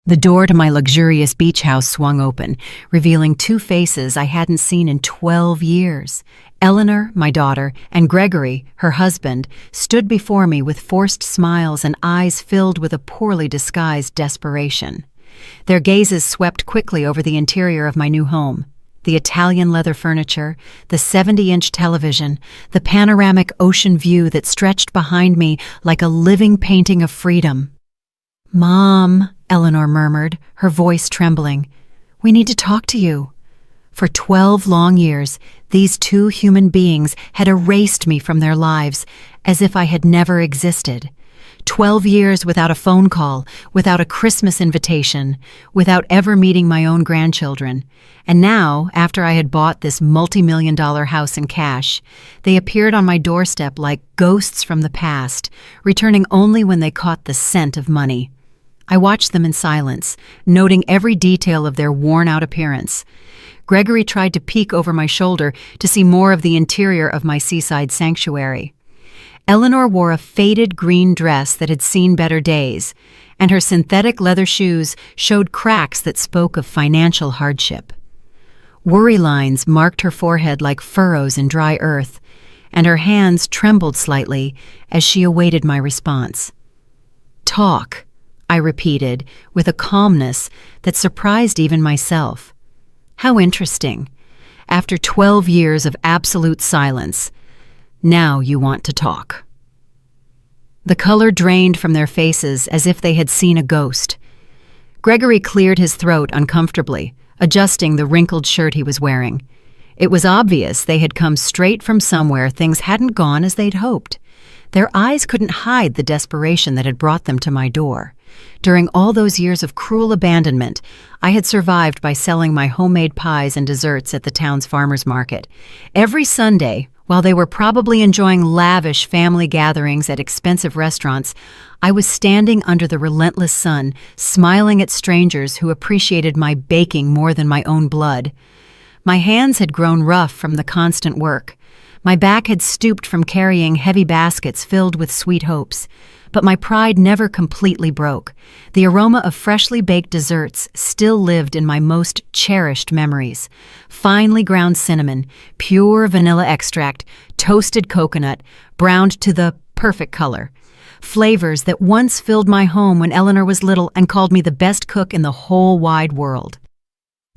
The door to my luxurious beach house swung open, revealing two faces I hadn't seen in 12 years. Eleanor, my daughter, and Gregory, her husband, stood before me with forced smiles and eyes filled with a poorly disguised desperation. Their gazes swept quickly over the interior of my new home. The Italian leather furniture, the 70-inch television, the panoramic ocean view that stretched behind me like a living painting of freedom. "Mom," Eleanor murmured, her voice trembling, "we need to talk to you." For 12 long years, these two human beings had erased me from their lives as if I had never existed. 12 years without a phone call, without a Christmas invitation, without ever meeting my own grandchildren. And now, after I had bought this multi-million-dollar house in cash, they appeared on my doorstep like ghosts from the past, returning only when they caught the scent of money. I watched them in silence, noting every detail of their worn-out appearance. Gregory tried to peek over my shoulder to see more of the interior of my seaside sanctuary. Eleanor wore a faded green dress that had seen better days, and her synthetic leather shoes showed cracks that spoke of financial hardship. Worry lines marked her forehead like furrows in dry earth, and her hands trembled slightly as she awaited my response. "Talk," I repeated with a calmness that surprised even myself. How interesting. After 12 years of absolute silence, now you want to talk. The color drained from their faces as if they had seen a ghost. Gregory cleared his throat uncomfortably, adjusting the wrinkled shirt he was wearing. It was obvious they had come straight from somewhere things hadn't gone as they'd hoped. Their eyes couldn't hide the desperation that had brought them to my door. During all those years of cruel abandonment, I had survived by selling my homemade pies and desserts at the town's farmers market. Every Sunday, while they were probably enjoying lavish family gatherings at expensive restaurants, I was standing under the relentless sun, smiling at strangers who appreciated my baking more than my own blood. My hands had grown rough from the constant work. My back had stooped from carrying heavy baskets filled with sweet hopes. But my pride never completely broke. The aroma of freshly baked desserts still lived in my most cherished memories. Finely ground cinnamon, pure vanilla extract, toasted coconut, browned to the perfect color. Flavors that once filled my home when Eleanor was little and called me the best cook in the whole wide world.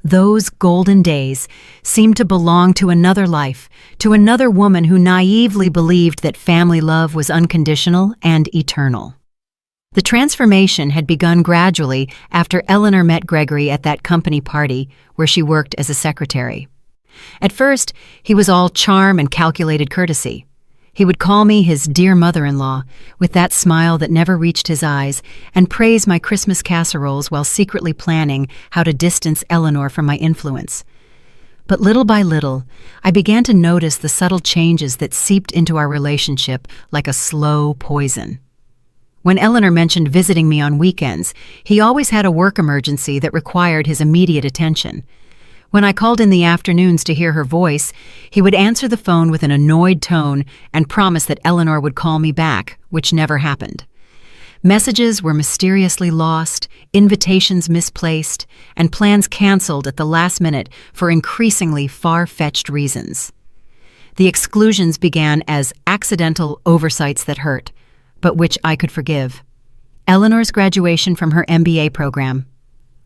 Those golden days seemed to belong to another life, to another woman who naively believed that family love was unconditional and eternal. The transformation had begun gradually after Eleanor met Gregory at that company party where she worked as a secretary. At first, he was all charm and calculated courtesy. He would call me his dear mother-in-law, with that smile that never reached his eyes, and praise my Christmas casseroles while secretly planning how to distance Eleanor from my influence. But little by little, I began to notice the subtle changes that seeped into our relationship like a slow poison. When Eleanor mentioned visiting me on weekends, he always had a work emergency that required his immediate attention. When I called in the afternoons to hear her voice, he would answer the phone with an annoyed tone and promise that Eleanor would call me back, which never happened. Messages were mysteriously lost, invitations misplaced, and plans canceled at the last minute for increasingly far-fetched reasons. The exclusions began as accidental oversights that hurt, but which I could forgive. Eleanor's graduation from her MBA program.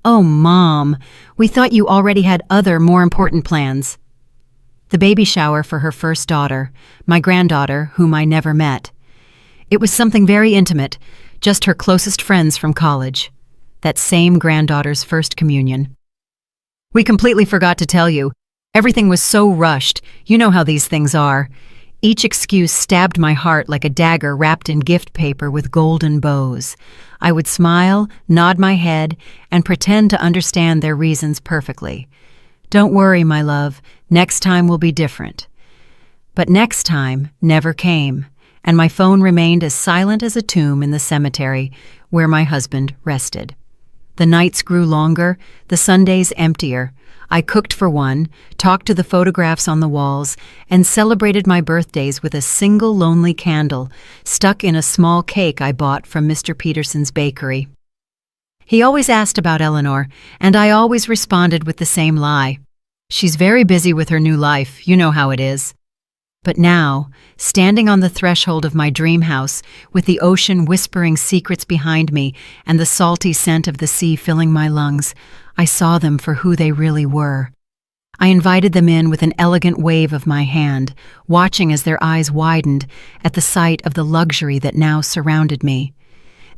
"Oh, Mom, we thought you already had other, more important plans." The baby shower for her first daughter, my granddaughter, whom I never met. It was something very intimate, just her closest friends from college. That same granddaughter's first communion. "We completely forgot to tell you. Everything was so rushed. You know how these things are." Each excuse stabbed my heart like a dagger wrapped in gift paper with golden bows. I would smile, nod my head, and pretend to understand their reasons perfectly. "Don't worry, my love. Next time will be different." But next time never came, and my phone remained as silent as a tomb in the cemetery where my husband rested. The nights grew longer, the Sundays emptier. I cooked for one, talked to the photographs on the walls, and celebrated my birthdays with a single lonely candle stuck in a small cake I bought from Mr. Peterson's bakery. He always asked about Eleanor, and I always responded with the same lie. She's very busy with her new life, you know how it is. But now, standing on the threshold of my dream house, with the ocean whispering secrets behind me and the salty scent of the sea filling my lungs, I saw them for who they really were. I invited them in with an elegant wave of my hand, watching as their eyes widened at the sight of the luxury that now surrounded me.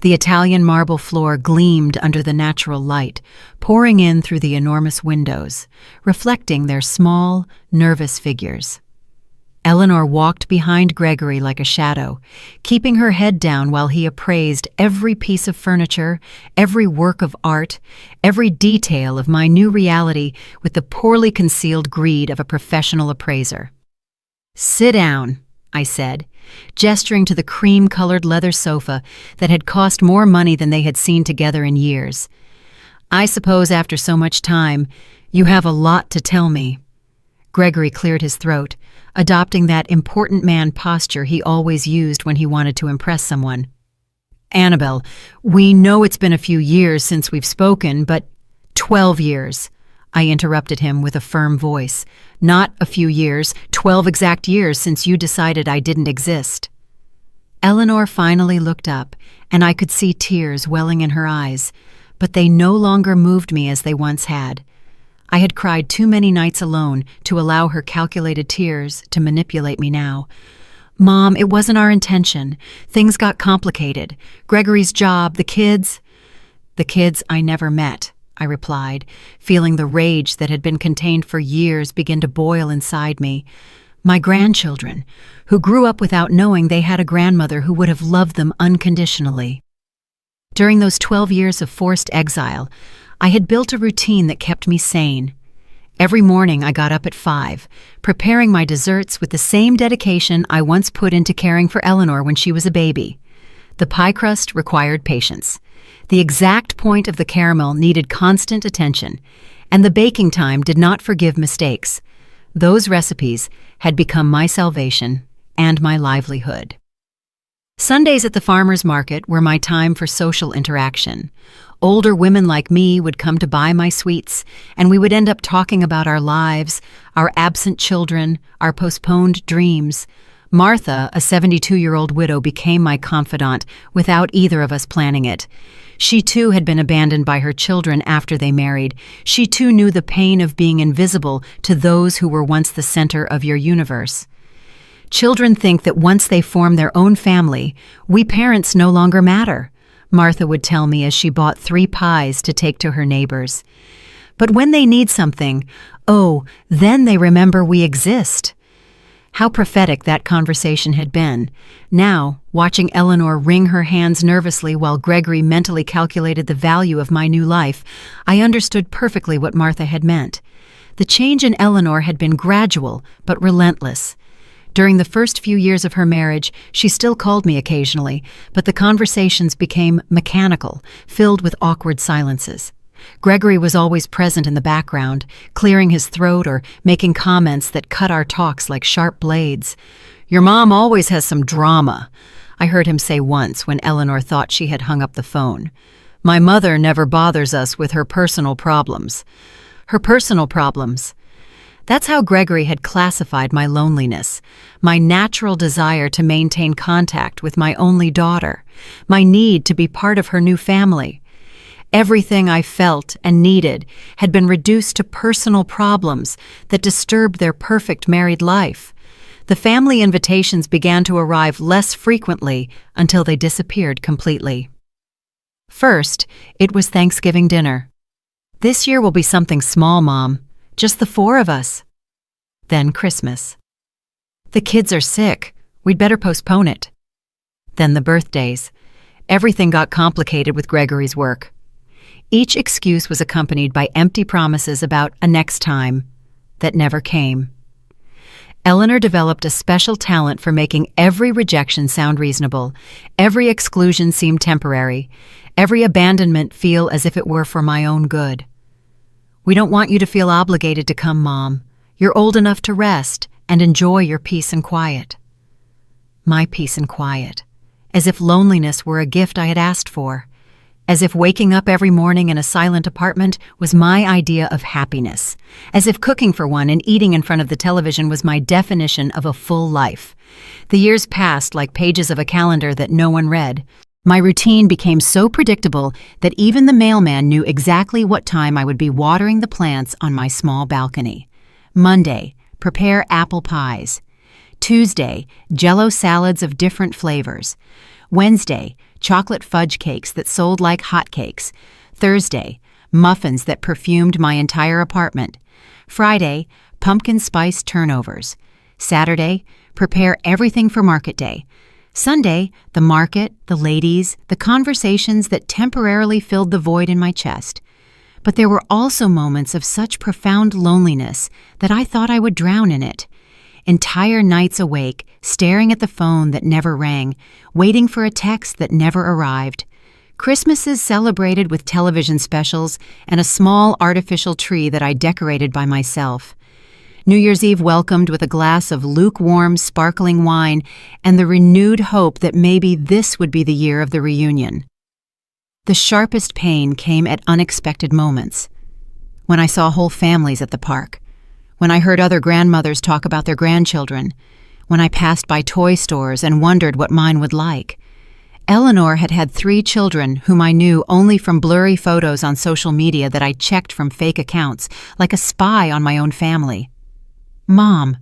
The Italian marble floor gleamed under the natural light, pouring in through the enormous windows, reflecting their small, nervous figures. Eleanor walked behind Gregory like a shadow, keeping her head down while he appraised every piece of furniture, every work of art, every detail of my new reality with the poorly concealed greed of a professional appraiser. "Sit down," I said, gesturing to the cream-colored leather sofa that had cost more money than they had seen together in years. "I suppose after so much time, you have a lot to tell me." Gregory cleared his throat, adopting that important man posture he always used when he wanted to impress someone. "Annabelle, we know it's been a few years since we've spoken, but 12 years, I interrupted him with a firm voice. "Not a few years, 12 exact years since you decided I didn't exist." Eleanor finally looked up, and I could see tears welling in her eyes, but they no longer moved me as they once had. I had cried too many nights alone to allow her calculated tears to manipulate me now. "Mom, it wasn't our intention. Things got complicated. Gregory's job, the kids." "The kids I never met," I replied, feeling the rage that had been contained for years begin to boil inside me. "My grandchildren, who grew up without knowing they had a grandmother who would have loved them unconditionally." During those 12 years of forced exile, I had built a routine that kept me sane. Every morning I got up at 5, preparing my desserts with the same dedication I once put into caring for Eleanor when she was a baby. The pie crust required patience. The exact point of the caramel needed constant attention, and the baking time did not forgive mistakes. Those recipes had become my salvation and my livelihood. Sundays at the farmer's market were my time for social interaction. Older women like me would come to buy my sweets, and we would end up talking about our lives, our absent children, our postponed dreams. Martha, a 72-year-old widow, became my confidant without either of us planning it. She too had been abandoned by her children after they married. She too knew the pain of being invisible to those who were once the center of your universe. Children think that once they form their own family, we parents no longer matter, Martha would tell me as she bought 3 pies to take to her neighbors. But when they need something, oh, then they remember we exist. How prophetic that conversation had been. Now, watching Eleanor wring her hands nervously while Gregory mentally calculated the value of my new life, I understood perfectly what Martha had meant. The change in Eleanor had been gradual, but relentless. During the first few years of her marriage, she still called me occasionally, but the conversations became mechanical, filled with awkward silences. Gregory was always present in the background, clearing his throat or making comments that cut our talks like sharp blades. "Your mom always has some drama," I heard him say once when Eleanor thought she had hung up the phone. "My mother never bothers us with her personal problems." Her personal problems. That's how Gregory had classified my loneliness, my natural desire to maintain contact with my only daughter, my need to be part of her new family. Everything I felt and needed had been reduced to personal problems that disturbed their perfect married life. The family invitations began to arrive less frequently until they disappeared completely. First, it was Thanksgiving dinner. "This year will be something small, Mom. Just the 4 of us." Then Christmas. "The kids are sick. We'd better postpone it." Then the birthdays. Everything got complicated with Gregory's work. Each excuse was accompanied by empty promises about a next time that never came. Eleanor developed a special talent for making every rejection sound reasonable, every exclusion seem temporary, every abandonment feel as if it were for my own good. "We don't want you to feel obligated to come, Mom. You're old enough to rest and enjoy your peace and quiet." My peace and quiet, as if loneliness were a gift I had asked for. As if waking up every morning in a silent apartment was my idea of happiness. As if cooking for one and eating in front of the television was my definition of a full life. The years passed like pages of a calendar that no one read. My routine became so predictable that even the mailman knew exactly what time I would be watering the plants on my small balcony. Monday, prepare apple pies. Tuesday, Jell-O salads of different flavors. Wednesday, chocolate fudge cakes that sold like hotcakes. Thursday, muffins that perfumed my entire apartment. Friday, pumpkin spice turnovers. Saturday, prepare everything for market day. Sunday, the market, the ladies, the conversations that temporarily filled the void in my chest. But there were also moments of such profound loneliness that I thought I would drown in it. Entire nights awake, staring at the phone that never rang, waiting for a text that never arrived. Christmases celebrated with television specials and a small artificial tree that I decorated by myself. New Year's Eve welcomed with a glass of lukewarm, sparkling wine and the renewed hope that maybe this would be the year of the reunion. The sharpest pain came at unexpected moments. When I saw whole families at the park. When I heard other grandmothers talk about their grandchildren, when I passed by toy stores and wondered what mine would like. Eleanor had had 3 children whom I knew only from blurry photos on social media that I checked from fake accounts, like a spy on my own family. Mom,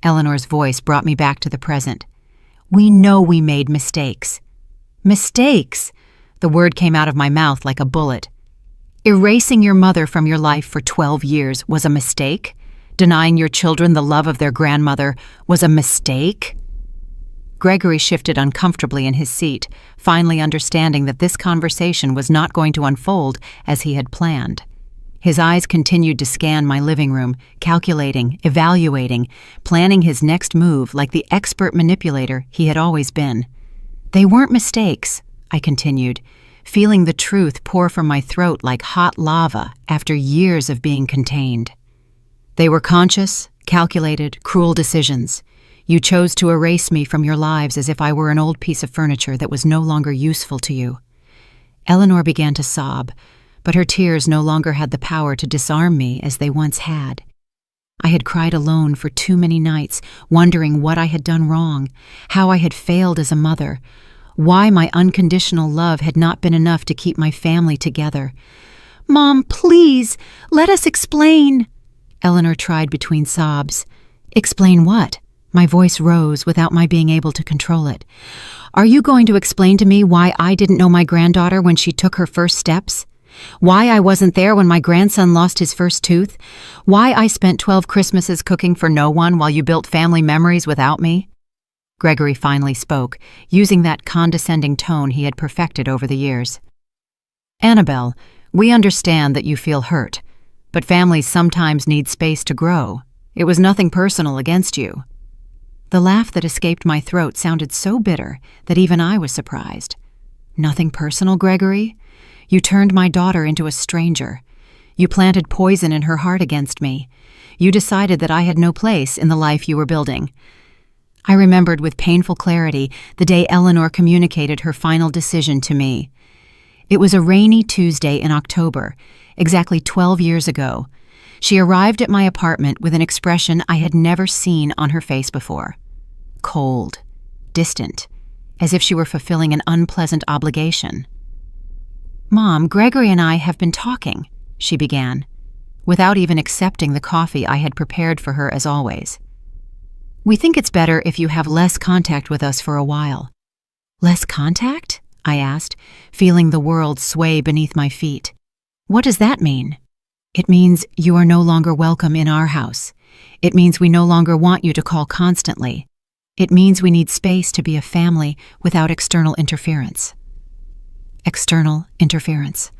Eleanor's voice brought me back to the present. We know we made mistakes. Mistakes! The word came out of my mouth like a bullet. Erasing your mother from your life for 12 years was a mistake? Denying your children the love of their grandmother was a mistake? Gregory shifted uncomfortably in his seat, finally understanding that this conversation was not going to unfold as he had planned. His eyes continued to scan my living room, calculating, evaluating, planning his next move like the expert manipulator he had always been. They weren't mistakes, I continued, feeling the truth pour from my throat like hot lava after years of being contained. They were conscious, calculated, cruel decisions. You chose to erase me from your lives as if I were an old piece of furniture that was no longer useful to you. Eleanor began to sob, but her tears no longer had the power to disarm me as they once had. I had cried alone for too many nights, wondering what I had done wrong, how I had failed as a mother, why my unconditional love had not been enough to keep my family together. Mom, please, let us explain. Eleanor tried between sobs. Explain what? My voice rose without my being able to control it. Are you going to explain to me why I didn't know my granddaughter when she took her first steps? Why I wasn't there when my grandson lost his first tooth? Why I spent 12 Christmases cooking for no one while you built family memories without me? Gregory finally spoke, using that condescending tone he had perfected over the years. Annabelle, we understand that you feel hurt. But families sometimes need space to grow. It was nothing personal against you. The laugh that escaped my throat sounded so bitter that even I was surprised. Nothing personal, Gregory? You turned my daughter into a stranger. You planted poison in her heart against me. You decided that I had no place in the life you were building. I remembered with painful clarity the day Eleanor communicated her final decision to me. It was a rainy Tuesday in October, exactly 12 years ago. She arrived at my apartment with an expression I had never seen on her face before. Cold, distant, as if she were fulfilling an unpleasant obligation. Mom, Gregory and I have been talking, she began, without even accepting the coffee I had prepared for her as always. We think it's better if you have less contact with us for a while. Less contact? I asked, feeling the world sway beneath my feet. What does that mean? It means you are no longer welcome in our house. It means we no longer want you to call constantly. It means we need space to be a family without external interference. External interference.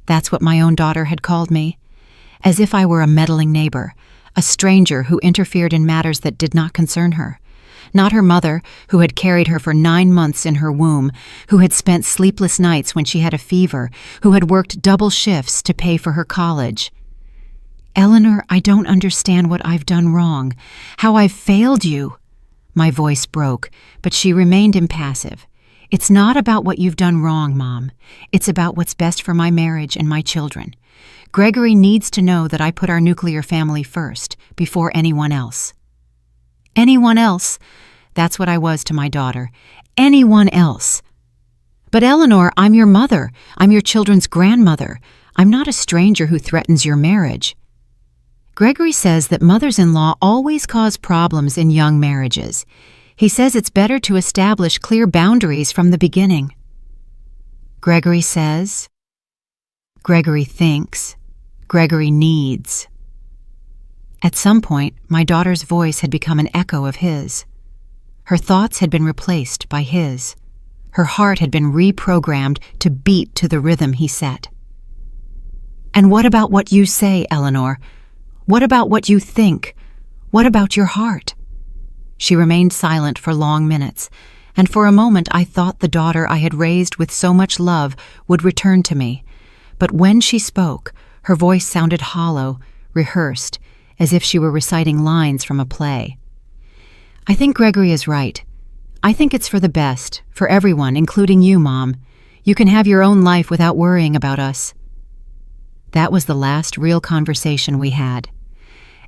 That's what my own daughter had called me. As if I were a meddling neighbor, a stranger who interfered in matters that did not concern her. Not her mother, who had carried her for 9 months in her womb, who had spent sleepless nights when she had a fever, who had worked double shifts to pay for her college. Eleanor, I don't understand what I've done wrong, how I've failed you. My voice broke, but she remained impassive. It's not about what you've done wrong, Mom. It's about what's best for my marriage and my children. Gregory needs to know that I put our nuclear family first, before anyone else. Anyone else? That's what I was to my daughter. Anyone else. But Eleanor, I'm your mother. I'm your children's grandmother. I'm not a stranger who threatens your marriage. Gregory says that mothers-in-law always cause problems in young marriages. He says it's better to establish clear boundaries from the beginning. Gregory says, Gregory thinks, Gregory needs. At some point, my daughter's voice had become an echo of his. Her thoughts had been replaced by his. Her heart had been reprogrammed to beat to the rhythm he set. And what about what you say, Eleanor? What about what you think? What about your heart? She remained silent for long minutes, and for a moment I thought the daughter I had raised with so much love would return to me. But when she spoke, her voice sounded hollow, rehearsed, as if she were reciting lines from a play. I think Gregory is right. I think it's for the best, for everyone, including you, Mom. You can have your own life without worrying about us. That was the last real conversation we had.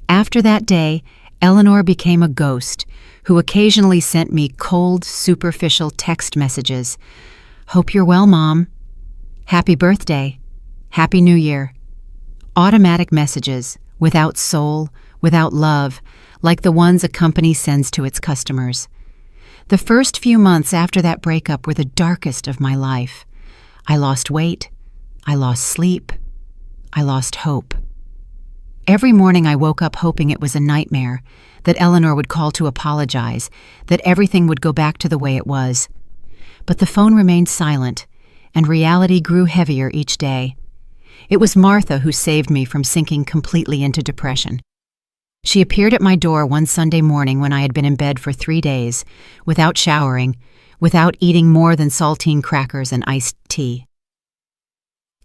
After that day, Eleanor became a ghost who occasionally sent me cold, superficial text messages. Hope you're well, Mom. Happy birthday. Happy New Year. Automatic messages, without soul, without love, like the ones a company sends to its customers. The first few months after that breakup were the darkest of my life. I lost weight. I lost sleep. I lost hope. Every morning I woke up hoping it was a nightmare, that Eleanor would call to apologize, that everything would go back to the way it was. But the phone remained silent, and reality grew heavier each day. It was Martha who saved me from sinking completely into depression. She appeared at my door one Sunday morning when I had been in bed for 3 days, without showering, without eating more than saltine crackers and iced tea.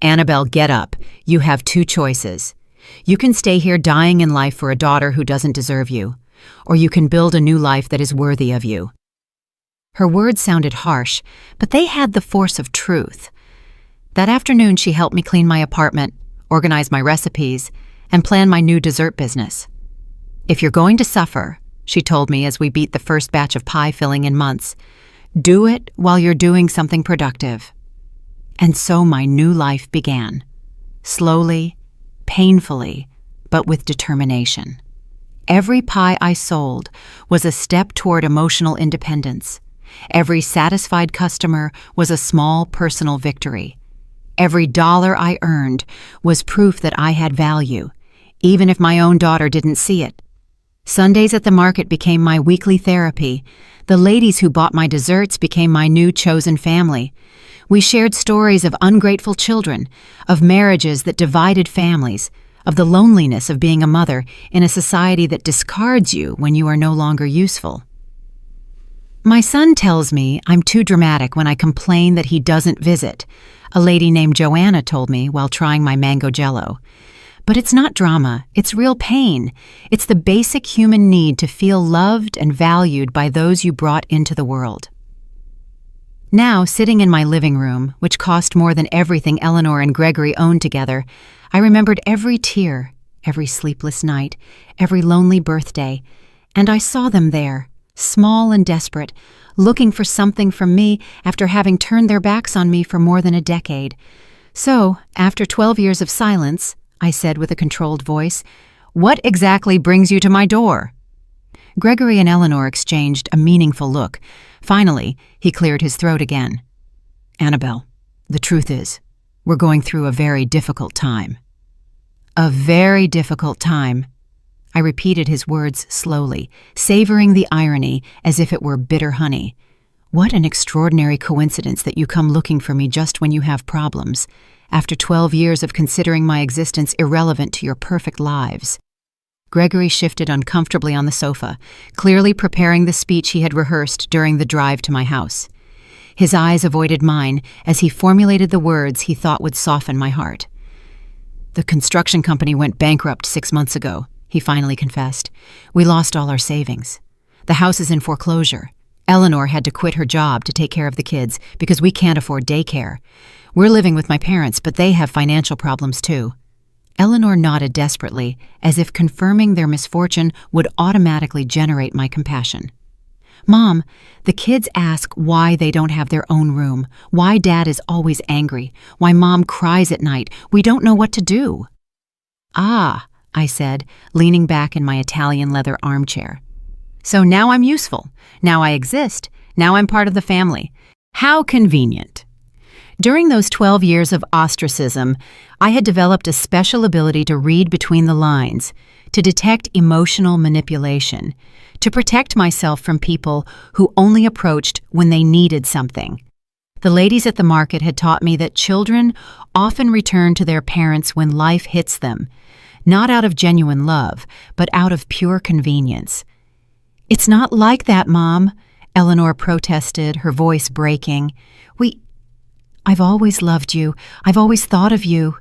Annabelle, get up. You have 2 choices. You can stay here dying in life for a daughter who doesn't deserve you, or you can build a new life that is worthy of you. Her words sounded harsh, but they had the force of truth. That afternoon, she helped me clean my apartment, organize my recipes, and plan my new dessert business. If you're going to suffer, she told me as we beat the first batch of pie filling in months, do it while you're doing something productive. And so my new life began. Slowly, painfully, but with determination. Every pie I sold was a step toward emotional independence. Every satisfied customer was a small personal victory. Every dollar I earned was proof that I had value, even if my own daughter didn't see it. Sundays at the market became my weekly therapy. The ladies who bought my desserts became my new chosen family. We shared stories of ungrateful children, of marriages that divided families, of the loneliness of being a mother in a society that discards you when you are no longer useful. My son tells me I'm too dramatic when I complain that he doesn't visit, a lady named Joanna told me while trying my mango jello. But it's not drama, it's real pain. It's the basic human need to feel loved and valued by those you brought into the world. Now, sitting in my living room, which cost more than everything Eleanor and Gregory owned together, I remembered every tear, every sleepless night, every lonely birthday, and I saw them there, small and desperate, looking for something from me after having turned their backs on me for more than a decade. So, after 12 years of silence, I said with a controlled voice, "What exactly brings you to my door?" Gregory and Eleanor exchanged a meaningful look. Finally, he cleared his throat again. "Annabelle, the truth is, we're going through a very difficult time." "A very difficult time." I repeated his words slowly, savoring the irony as if it were bitter honey. What an extraordinary coincidence that you come looking for me just when you have problems, after 12 years of considering my existence irrelevant to your perfect lives. Gregory shifted uncomfortably on the sofa, clearly preparing the speech he had rehearsed during the drive to my house. His eyes avoided mine as he formulated the words he thought would soften my heart. "The construction company went bankrupt 6 months ago," he finally confessed. "We lost all our savings. The house is in foreclosure. Eleanor had to quit her job to take care of the kids because we can't afford daycare. We're living with my parents, but they have financial problems too. Eleanor nodded desperately, as if confirming their misfortune would automatically generate my compassion. Mom, the kids ask why they don't have their own room, why Dad is always angry, why Mom cries at night. We don't know what to do. Ah, I said, leaning back in my Italian leather armchair. So now I'm useful. Now I exist. Now I'm part of the family. How convenient. During those 12 years of ostracism, I had developed a special ability to read between the lines, to detect emotional manipulation, to protect myself from people who only approached when they needed something. The ladies at the market had taught me that children often return to their parents when life hits them, not out of genuine love, but out of pure convenience. "It's not like that, Mom," Eleanor protested, her voice breaking. I've always loved you. I've always thought of you.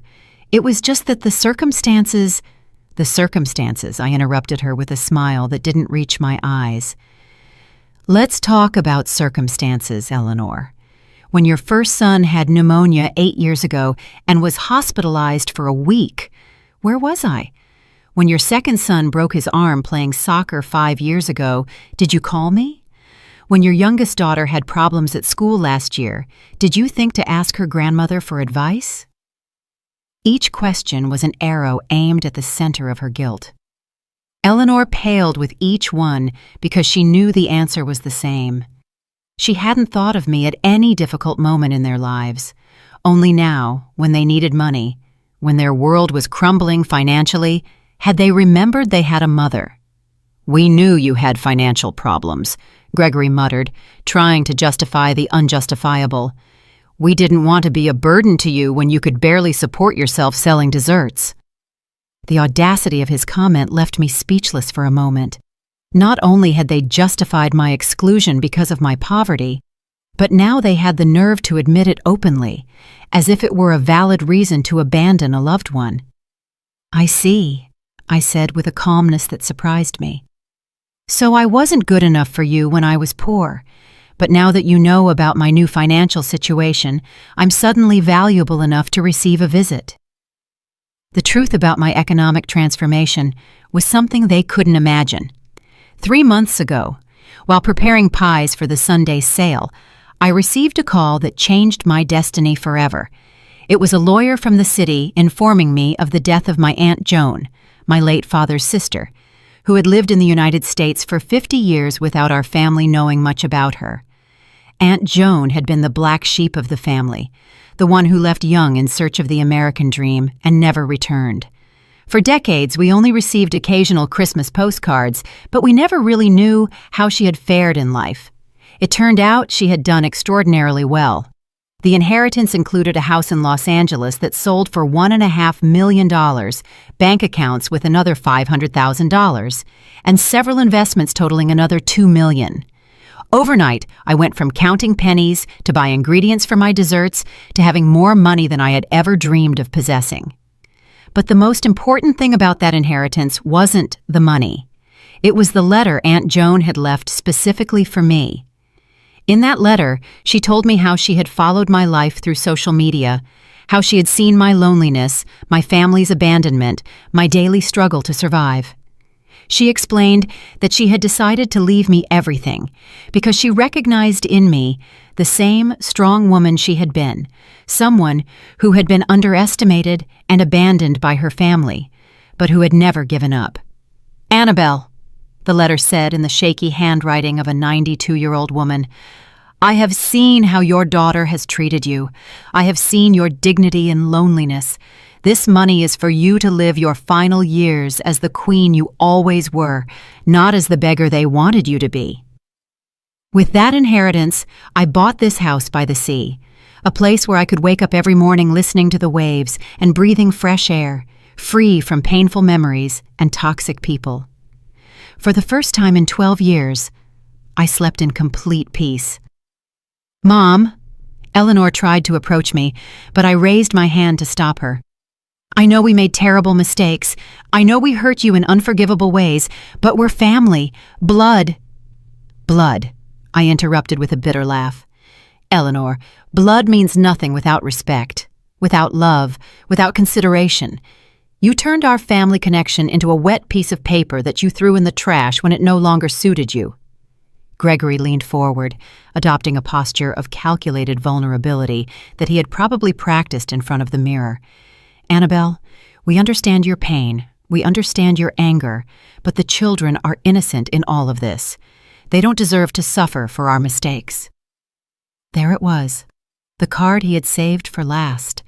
It was just that the circumstances, I interrupted her with a smile that didn't reach my eyes. Let's talk about circumstances, Eleanor. When your first son had pneumonia 8 years ago and was hospitalized for a week, where was I? When your second son broke his arm playing soccer 5 years ago, did you call me? When your youngest daughter had problems at school last year, did you think to ask her grandmother for advice? Each question was an arrow aimed at the center of her guilt. Eleanor paled with each one because she knew the answer was the same. She hadn't thought of me at any difficult moment in their lives. Only now, when they needed money, when their world was crumbling financially, had they remembered they had a mother. "We knew you had financial problems," Gregory muttered, trying to justify the unjustifiable. "We didn't want to be a burden to you when you could barely support yourself selling desserts." The audacity of his comment left me speechless for a moment. Not only had they justified my exclusion because of my poverty, but now they had the nerve to admit it openly, as if it were a valid reason to abandon a loved one. "I see," I said with a calmness that surprised me. "So I wasn't good enough for you when I was poor, but now that you know about my new financial situation, I'm suddenly valuable enough to receive a visit." The truth about my economic transformation was something they couldn't imagine. 3 months ago, while preparing pies for the Sunday sale, I received a call that changed my destiny forever. It was a lawyer from the city informing me of the death of my Aunt Joan, my late father's sister, who had lived in the United States for 50 years without our family knowing much about her. Aunt Joan had been the black sheep of the family, the one who left young in search of the American dream and never returned. For decades, we only received occasional Christmas postcards, but we never really knew how she had fared in life. It turned out she had done extraordinarily well. The inheritance included a house in Los Angeles that sold for $1.5 million, bank accounts with another $500,000, and several investments totaling another $2 million. Overnight, I went from counting pennies to buy ingredients for my desserts to having more money than I had ever dreamed of possessing. But the most important thing about that inheritance wasn't the money. It was the letter Aunt Joan had left specifically for me. In that letter, she told me how she had followed my life through social media, how she had seen my loneliness, my family's abandonment, my daily struggle to survive. She explained that she had decided to leave me everything because she recognized in me the same strong woman she had been, someone who had been underestimated and abandoned by her family, but who had never given up. "Annabelle," the letter said in the shaky handwriting of a 92-year-old woman, "I have seen how your daughter has treated you. I have seen your dignity in loneliness. This money is for you to live your final years as the queen you always were, not as the beggar they wanted you to be." With that inheritance, I bought this house by the sea, a place where I could wake up every morning listening to the waves and breathing fresh air, free from painful memories and toxic people. For the first time in 12 years, I slept in complete peace. "Mom," Eleanor tried to approach me, but I raised my hand to stop her. "I know we made terrible mistakes. I know we hurt you in unforgivable ways, but we're family. Blood." "Blood," I interrupted with a bitter laugh. Eleanor, blood means nothing without respect, without love, without consideration. You turned our family connection into a wet piece of paper that you threw in the trash when it no longer suited you. Gregory leaned forward, adopting a posture of calculated vulnerability that he had probably practiced in front of the mirror. Annabelle, we understand your pain, we understand your anger, but the children are innocent in all of this. They don't deserve to suffer for our mistakes. There it was, the card he had saved for last.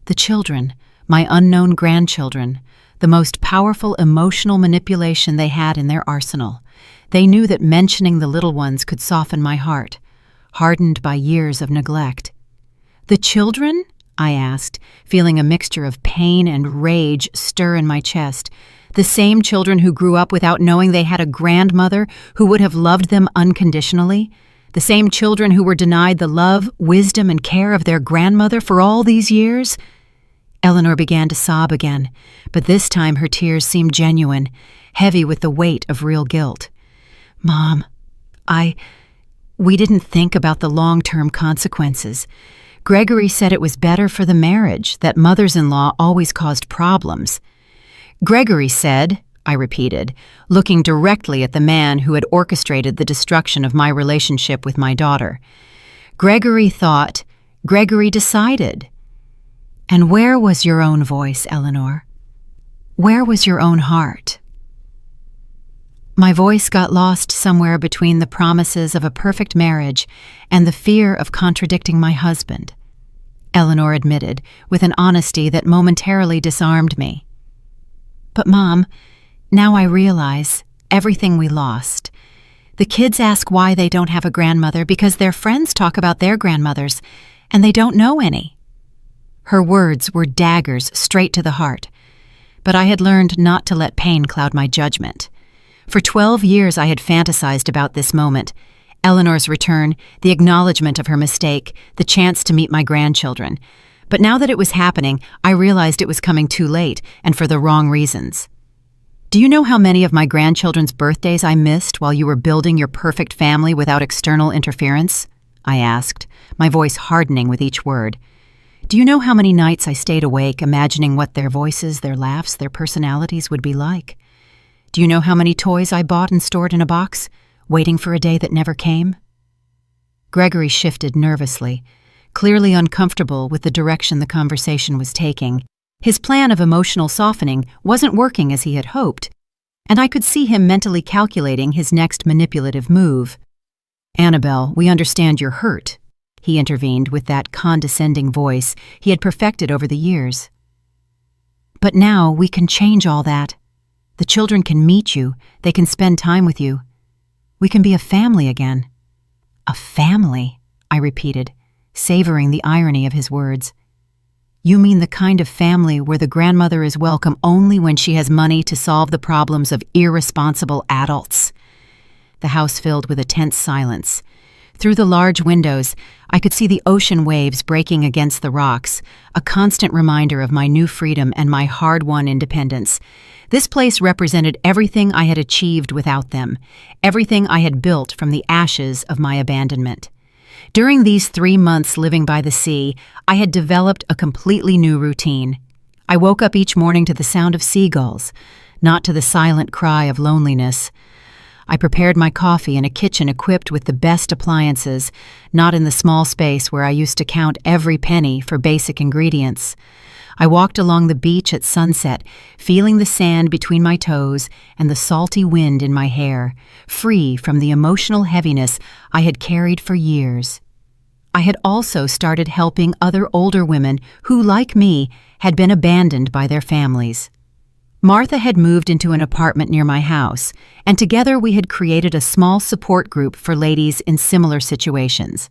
The children, my unknown grandchildren, the most powerful emotional manipulation they had in their arsenal. They knew that mentioning the little ones could soften my heart, hardened by years of neglect. The children? I asked, feeling a mixture of pain and rage stir in my chest. The same children who grew up without knowing they had a grandmother who would have loved them unconditionally? The same children who were denied the love, wisdom, and care of their grandmother for all these years? Eleanor began to sob again, but this time her tears seemed genuine, heavy with the weight of real guilt. Mom, we didn't think about the long-term consequences. Gregory said it was better for the marriage, that mothers-in-law always caused problems. Gregory said, I repeated, looking directly at the man who had orchestrated the destruction of my relationship with my daughter. Gregory thought, Gregory decided. And where was your own voice, Eleanor? Where was your own heart? My voice got lost somewhere between the promises of a perfect marriage and the fear of contradicting my husband, Eleanor admitted, with an honesty that momentarily disarmed me. But Mom, now I realize everything we lost. The kids ask why they don't have a grandmother because their friends talk about their grandmothers, and they don't know any. Her words were daggers straight to the heart, but I had learned not to let pain cloud my judgment. For 12 years I had fantasized about this moment, Eleanor's return, the acknowledgement of her mistake, the chance to meet my grandchildren. But now that it was happening, I realized it was coming too late, and for the wrong reasons. Do you know how many of my grandchildren's birthdays I missed while you were building your perfect family without external interference? I asked, my voice hardening with each word. Do you know how many nights I stayed awake imagining what their voices, their laughs, their personalities would be like? Do you know how many toys I bought and stored in a box, waiting for a day that never came? Gregory shifted nervously, clearly uncomfortable with the direction the conversation was taking. His plan of emotional softening wasn't working as he had hoped, and I could see him mentally calculating his next manipulative move. Annabelle, we understand you're hurt, he intervened with that condescending voice he had perfected over the years. But now we can change all that. The children can meet you, they can spend time with you. We can be a family again. A family, I repeated, savoring the irony of his words. You mean the kind of family where the grandmother is welcome only when she has money to solve the problems of irresponsible adults? The house filled with a tense silence. Through the large windows, I could see the ocean waves breaking against the rocks, a constant reminder of my new freedom and my hard-won independence. This place represented everything I had achieved without them, everything I had built from the ashes of my abandonment. During these 3 months living by the sea, I had developed a completely new routine. I woke up each morning to the sound of seagulls, not to the silent cry of loneliness. I prepared my coffee in a kitchen equipped with the best appliances, not in the small space where I used to count every penny for basic ingredients. I walked along the beach at sunset, feeling the sand between my toes and the salty wind in my hair, free from the emotional heaviness I had carried for years. I had also started helping other older women who, like me, had been abandoned by their families. Martha had moved into an apartment near my house, and together we had created a small support group for ladies in similar situations.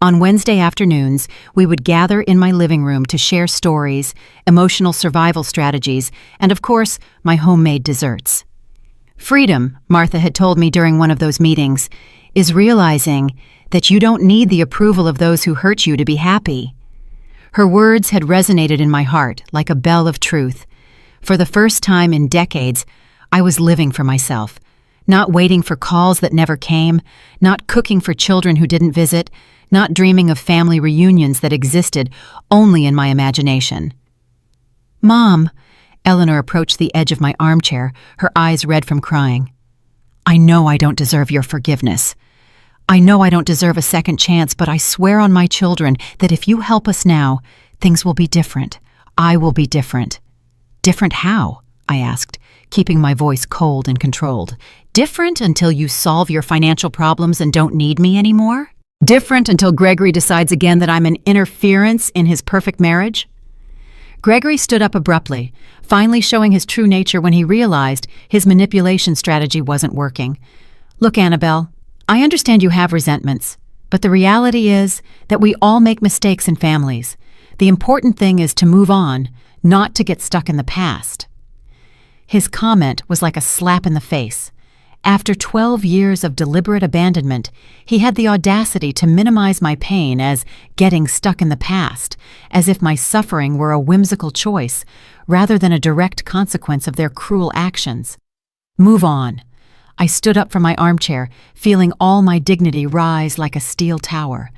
On Wednesday afternoons, we would gather in my living room to share stories, emotional survival strategies, and of course, my homemade desserts. Freedom, Martha had told me during one of those meetings, is realizing that you don't need the approval of those who hurt you to be happy. Her words had resonated in my heart like a bell of truth. For the first time in decades, I was living for myself, not Not waiting for calls that never came, not cooking for children who didn't visit, not dreaming of family reunions that existed only in my imagination. "Mom," Eleanor approached the edge of my armchair, her eyes red from crying. "I know I don't deserve your forgiveness. I know I don't deserve a second chance, but I swear on my children that if you help us now, things will be different. I will be different." "Different how?" I asked, keeping my voice cold and controlled. "Different until you solve your financial problems and don't need me anymore? Different until Gregory decides again that I'm an interference in his perfect marriage?" Gregory stood up abruptly, finally showing his true nature when he realized his manipulation strategy wasn't working. "Look, Annabelle, I understand you have resentments, but the reality is that we all make mistakes in families. The important thing is to move on, not to get stuck in the past." His comment was like a slap in the face. After 12 years of deliberate abandonment, he had the audacity to minimize my pain as getting stuck in the past, as if my suffering were a whimsical choice rather than a direct consequence of their cruel actions. "Move on." I stood up from my armchair, feeling all my dignity rise like a steel tower.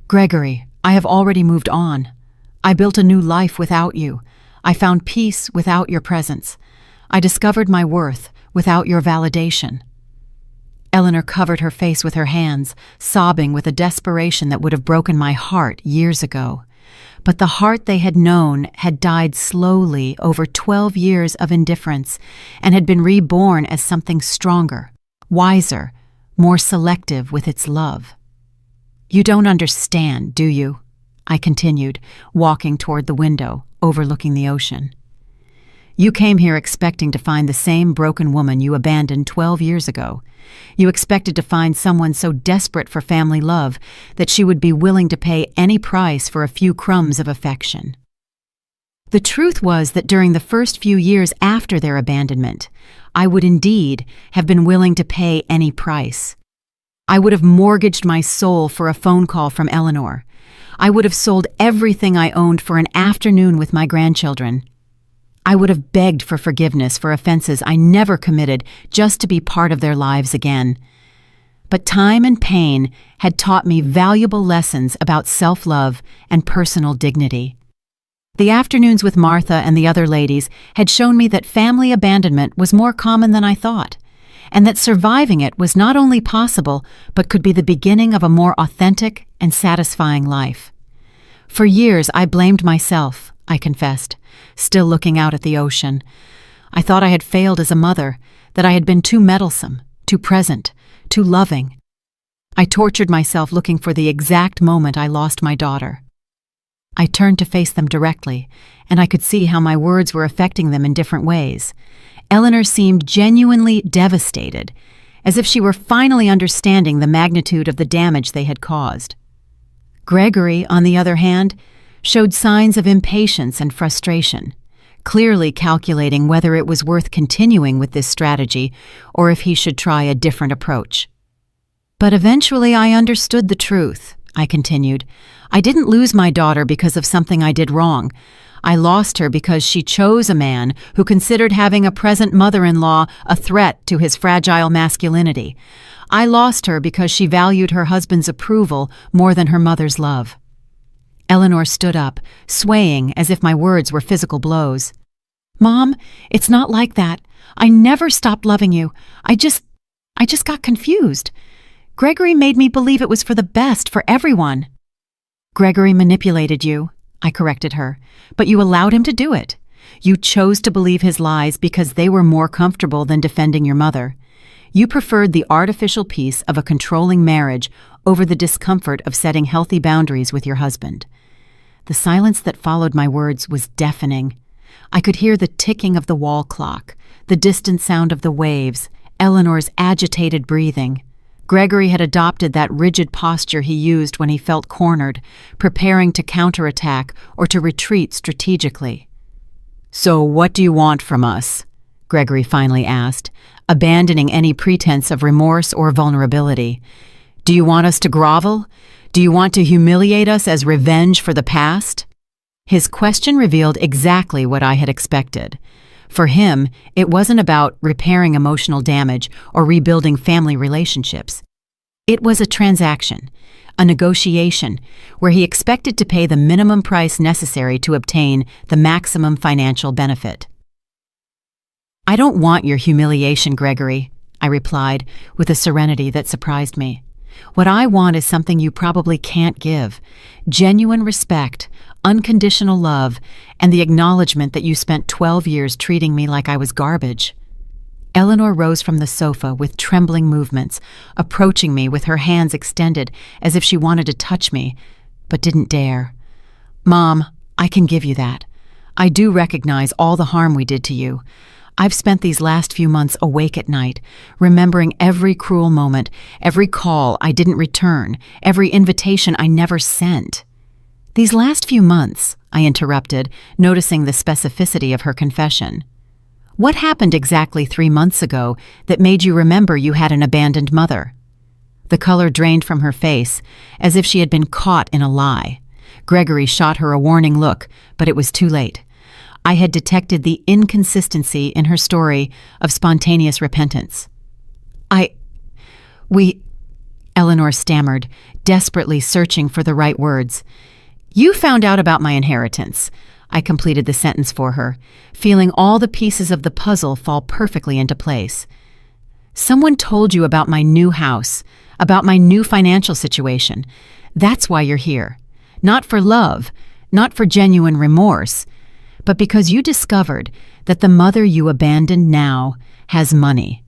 "Gregory, I have already moved on. I built a new life without you. I found peace without your presence. I discovered my worth without your validation." Eleanor covered her face with her hands, sobbing with a desperation that would have broken my heart years ago. But the heart they had known had died slowly over 12 years of indifference and had been reborn as something stronger, wiser, more selective with its love. "You don't understand, do you?" I continued, walking toward the window, overlooking the ocean. "You came here expecting to find the same broken woman you abandoned 12 years ago. You expected to find someone so desperate for family love that she would be willing to pay any price for a few crumbs of affection." The truth was that during the first few years after their abandonment, I would indeed have been willing to pay any price. I would have mortgaged my soul for a phone call from Eleanor. I would have sold everything I owned for an afternoon with my grandchildren. I would have begged for forgiveness for offenses I never committed just to be part of their lives again. But time and pain had taught me valuable lessons about self-love and personal dignity. The afternoons with Martha and the other ladies had shown me that family abandonment was more common than I thought, and that surviving it was not only possible, but could be the beginning of a more authentic and satisfying life. For years I blamed myself, I confessed, still looking out at the ocean. I thought I had failed as a mother, that I had been too meddlesome, too present, too loving. I tortured myself looking for the exact moment I lost my daughter. I turned to face them directly, and I could see how my words were affecting them in different ways. Eleanor seemed genuinely devastated, as if she were finally understanding the magnitude of the damage they had caused. Gregory, on the other hand, showed signs of impatience and frustration, clearly calculating whether it was worth continuing with this strategy or if he should try a different approach. "But eventually I understood the truth," I continued. "I didn't lose my daughter because of something I did wrong. I lost her because she chose a man who considered having a present mother-in-law a threat to his fragile masculinity. I lost her because she valued her husband's approval more than her mother's love." Eleanor stood up, swaying as if my words were physical blows. "Mom, it's not like that. I never stopped loving you. I just got confused. Gregory made me believe it was for the best for everyone." "Gregory manipulated you," I corrected her, "but you allowed him to do it. You chose to believe his lies because they were more comfortable than defending your mother. You preferred the artificial peace of a controlling marriage over the discomfort of setting healthy boundaries with your husband." The silence that followed my words was deafening. I could hear the ticking of the wall clock, the distant sound of the waves, Eleanor's agitated breathing. Gregory had adopted that rigid posture he used when he felt cornered, preparing to counterattack or to retreat strategically. "So what do you want from us?" Gregory finally asked, abandoning any pretense of remorse or vulnerability. "Do you want us to grovel? Do you want to humiliate us as revenge for the past?" His question revealed exactly what I had expected. For him, it wasn't about repairing emotional damage or rebuilding family relationships. It was a transaction, a negotiation, where he expected to pay the minimum price necessary to obtain the maximum financial benefit. "I don't want your humiliation, Gregory," I replied with a serenity that surprised me. "What I want is something you probably can't give: genuine respect, unconditional love, and the acknowledgement that you spent 12 years treating me like I was garbage." Eleanor rose from the sofa with trembling movements, approaching me with her hands extended as if she wanted to touch me, but didn't dare. "Mom, I can give you that. I do recognize all the harm we did to you. I've spent these last few months awake at night, remembering every cruel moment, every call I didn't return, every invitation I never sent." "These last few months," I interrupted, noticing the specificity of her confession. "What happened exactly 3 months ago that made you remember you had an abandoned mother?" The color drained from her face, as if she had been caught in a lie. Gregory shot her a warning look, but it was too late. I had detected the inconsistency in her story of spontaneous repentance. We, Eleanor stammered, desperately searching for the right words. "You found out about my inheritance." I completed the sentence for her, feeling all the pieces of the puzzle fall perfectly into place. "Someone told you about my new house, about my new financial situation. That's why you're here. Not for love, not for genuine remorse, but because you discovered that the mother you abandoned now has money."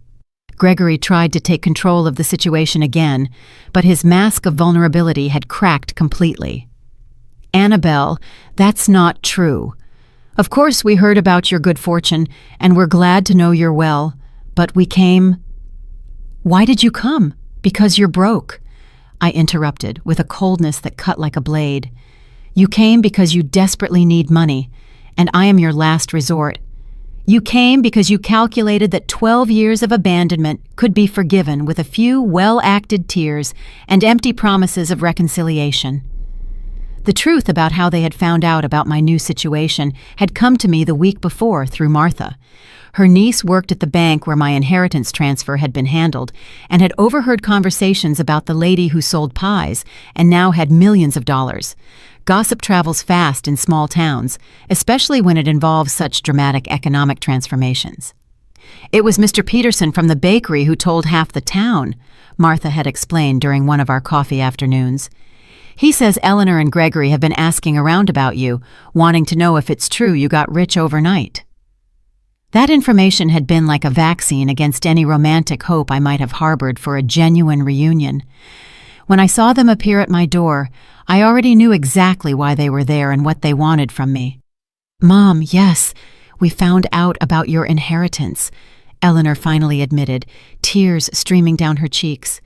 Gregory tried to take control of the situation again, but his mask of vulnerability had cracked completely. "Annabelle, that's not true. Of course we heard about your good fortune, and we're glad to know you're well, but we came—" "Why did you come? Because you're broke," I interrupted with a coldness that cut like a blade. "You came because you desperately need money, and I am your last resort. You came because you calculated that 12 years of abandonment could be forgiven with a few well-acted tears and empty promises of reconciliation." The truth about how they had found out about my new situation had come to me the week before through Martha. Her niece worked at the bank where my inheritance transfer had been handled and had overheard conversations about the lady who sold pies and now had millions of dollars. Gossip travels fast in small towns, especially when it involves such dramatic economic transformations. "It was Mr. Peterson from the bakery who told half the town," Martha had explained during one of our coffee afternoons. "He says Eleanor and Gregory have been asking around about you, wanting to know if it's true you got rich overnight." That information had been like a vaccine against any romantic hope I might have harbored for a genuine reunion. When I saw them appear at my door, I already knew exactly why they were there and what they wanted from me. "Mom, yes, we found out about your inheritance," Eleanor finally admitted, tears streaming down her cheeks.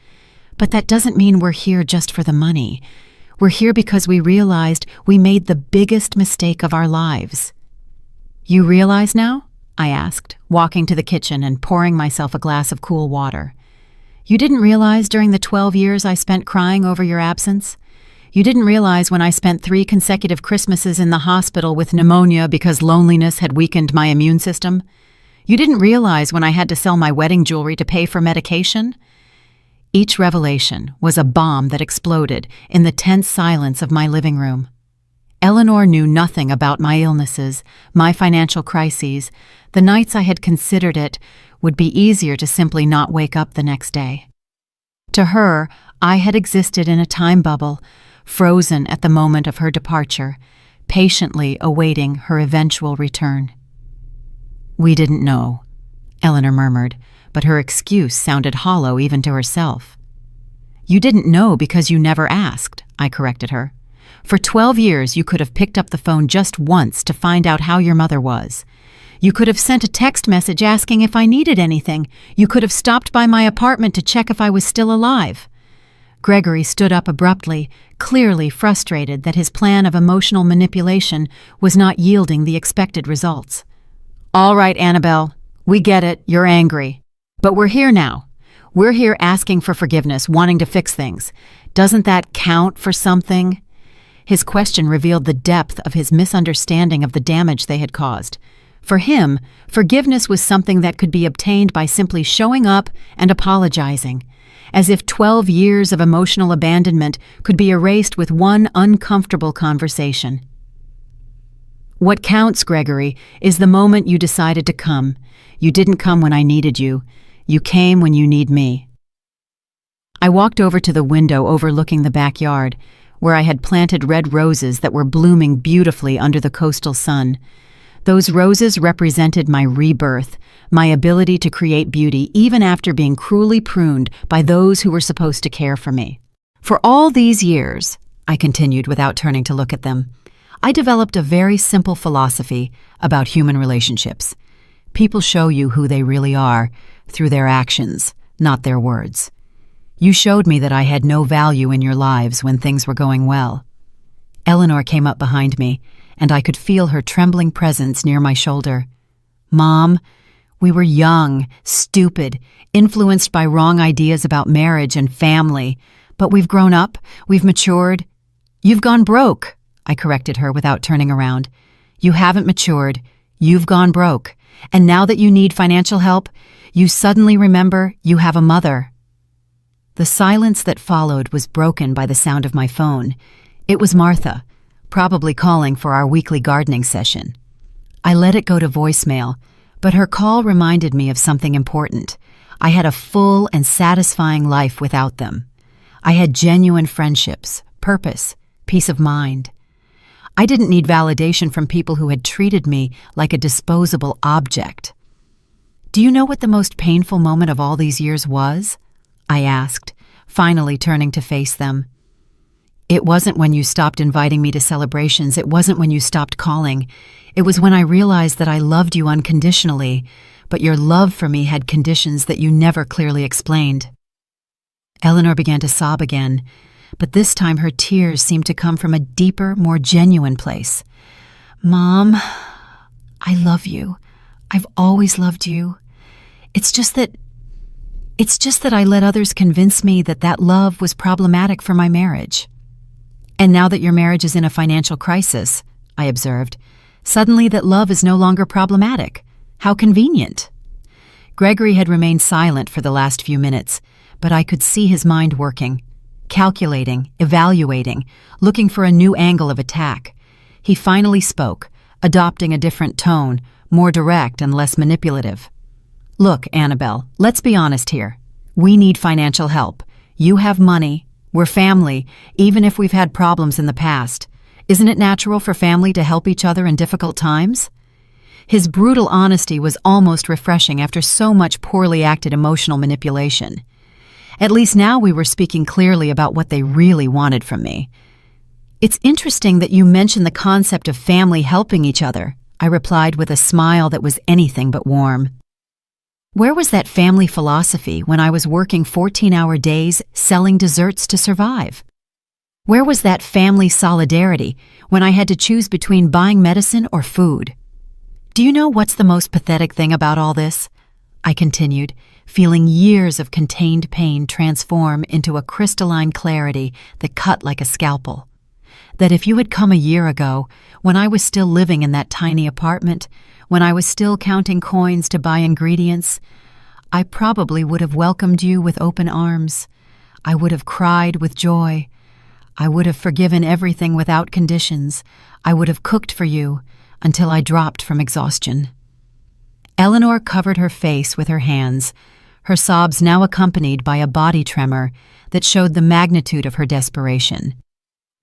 "But that doesn't mean we're here just for the money. We're here because we realized we made the biggest mistake of our lives." "You realize now?" I asked, walking to the kitchen and pouring myself a glass of cool water. "You didn't realize during the 12 years I spent crying over your absence? You didn't realize when I spent 3 consecutive Christmases in the hospital with pneumonia because loneliness had weakened my immune system? You didn't realize when I had to sell my wedding jewelry to pay for medication?" Each revelation was a bomb that exploded in the tense silence of my living room. Eleanor knew nothing about my illnesses, my financial crises, the nights I had considered it would be easier to simply not wake up the next day. To her, I had existed in a time bubble, frozen at the moment of her departure, patiently awaiting her eventual return. "We didn't know," Eleanor murmured, but her excuse sounded hollow even to herself. "You didn't know because you never asked," I corrected her. "For 12 years you could have picked up the phone just once to find out how your mother was. You could have sent a text message asking if I needed anything. You could have stopped by my apartment to check if I was still alive." Gregory stood up abruptly, clearly frustrated that his plan of emotional manipulation was not yielding the expected results. "All right, Annabelle, we get it, you're angry. But we're here now. We're here asking for forgiveness, wanting to fix things. Doesn't that count for something?" His question revealed the depth of his misunderstanding of the damage they had caused. For him, forgiveness was something that could be obtained by simply showing up and apologizing, as if 12 years of emotional abandonment could be erased with one uncomfortable conversation. What counts, Gregory, is the moment you decided to come. You didn't come when I needed you. You came when you need me. I walked over to the window overlooking the backyard, where I had planted red roses that were blooming beautifully under the coastal sun. Those roses represented my rebirth, my ability to create beauty even after being cruelly pruned by those who were supposed to care for me. For all these years, I continued without turning to look at them, I developed a very simple philosophy about human relationships. People show you who they really are through their actions, not their words. You showed me that I had no value in your lives when things were going well. Eleanor came up behind me, and I could feel her trembling presence near my shoulder. Mom, we were young, stupid, influenced by wrong ideas about marriage and family, but we've grown up, we've matured. You've gone broke, I corrected her without turning around. You haven't matured, you've gone broke, and now that you need financial help, you suddenly remember you have a mother. The silence that followed was broken by the sound of my phone. It was Martha, probably calling for our weekly gardening session. I let it go to voicemail, but her call reminded me of something important. I had a full and satisfying life without them. I had genuine friendships, purpose, peace of mind. I didn't need validation from people who had treated me like a disposable object. Do you know what the most painful moment of all these years was? I asked, finally turning to face them. It wasn't when you stopped inviting me to celebrations. It wasn't when you stopped calling. It was when I realized that I loved you unconditionally, but your love for me had conditions that you never clearly explained. Eleanor began to sob again, but this time her tears seemed to come from a deeper, more genuine place. Mom, I love you. I've always loved you. It's just that I let others convince me that that love was problematic for my marriage. And now that your marriage is in a financial crisis, I observed, suddenly that love is no longer problematic. How convenient. Gregory had remained silent for the last few minutes, but I could see his mind working, calculating, evaluating, looking for a new angle of attack. He finally spoke, adopting a different tone, more direct and less manipulative. Look, Annabelle, let's be honest here. We need financial help. You have money. We're family, even if we've had problems in the past. Isn't it natural for family to help each other in difficult times? His brutal honesty was almost refreshing after so much poorly acted emotional manipulation. At least now we were speaking clearly about what they really wanted from me. It's interesting that you mentioned the concept of family helping each other, I replied with a smile that was anything but warm. Where was that family philosophy when I was working 14-hour days selling desserts to survive? Where was that family solidarity when I had to choose between buying medicine or food? Do you know what's the most pathetic thing about all this? I continued, feeling years of contained pain transform into a crystalline clarity that cut like a scalpel. That if you had come a year ago, when I was still living in that tiny apartment, when I was still counting coins to buy ingredients, I probably would have welcomed you with open arms. I would have cried with joy. I would have forgiven everything without conditions. I would have cooked for you until I dropped from exhaustion. Eleanor covered her face with her hands, her sobs now accompanied by a body tremor that showed the magnitude of her desperation.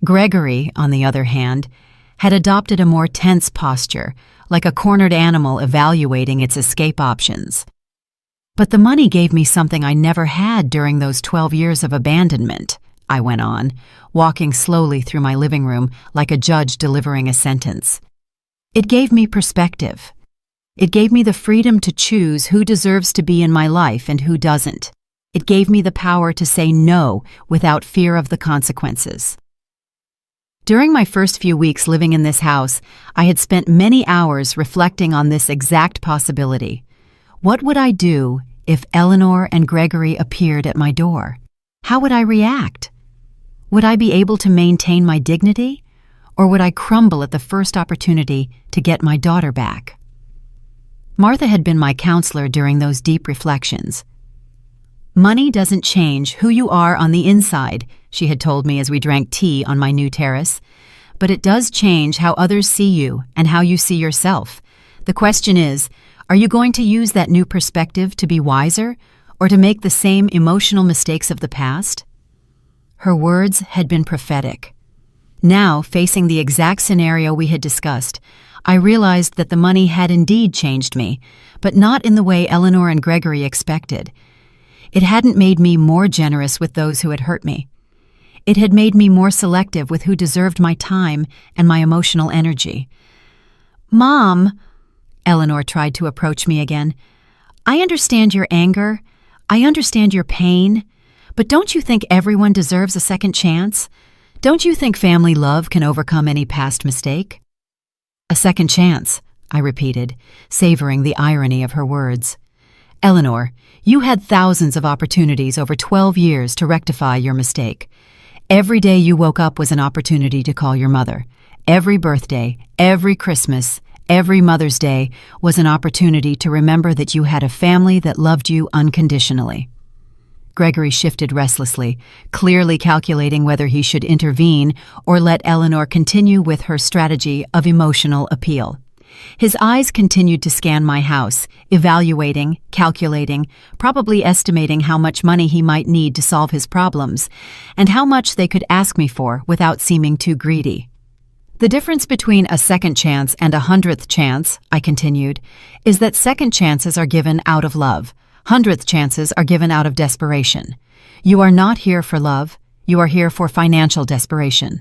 Gregory, on the other hand, had adopted a more tense posture, like a cornered animal evaluating its escape options. But the money gave me something I never had during those 12 years of abandonment, I went on, walking slowly through my living room like a judge delivering a sentence. It gave me perspective. It gave me the freedom to choose who deserves to be in my life and who doesn't. It gave me the power to say no without fear of the consequences. During my first few weeks living in this house, I had spent many hours reflecting on this exact possibility. What would I do if Eleanor and Gregory appeared at my door? How would I react? Would I be able to maintain my dignity, or would I crumble at the first opportunity to get my daughter back? Martha had been my counselor during those deep reflections. "Money doesn't change who you are on the inside," she had told me as we drank tea on my new terrace. "But it does change how others see you and how you see yourself. The question is, are you going to use that new perspective to be wiser or to make the same emotional mistakes of the past?" Her words had been prophetic. Now, facing the exact scenario we had discussed, I realized that the money had indeed changed me, but not in the way Eleanor and Gregory expected. It hadn't made me more generous with those who had hurt me. It had made me more selective with who deserved my time and my emotional energy. "Mom," Eleanor tried to approach me again, "I understand your anger. I understand your pain. But don't you think everyone deserves a second chance? Don't you think family love can overcome any past mistake?" "A second chance," I repeated, savoring the irony of her words. "Eleanor, you had thousands of opportunities over 12 years to rectify your mistake. Every day you woke up was an opportunity to call your mother. Every birthday, every Christmas, every Mother's Day was an opportunity to remember that you had a family that loved you unconditionally." Gregory shifted restlessly, clearly calculating whether he should intervene or let Eleanor continue with her strategy of emotional appeal. His eyes continued to scan my house, evaluating, calculating, probably estimating how much money he might need to solve his problems, and how much they could ask me for without seeming too greedy. "The difference between a second chance and a 100th chance," I continued, "is that second chances are given out of love. 100th chances are given out of desperation. You are not here for love. You are here for financial desperation."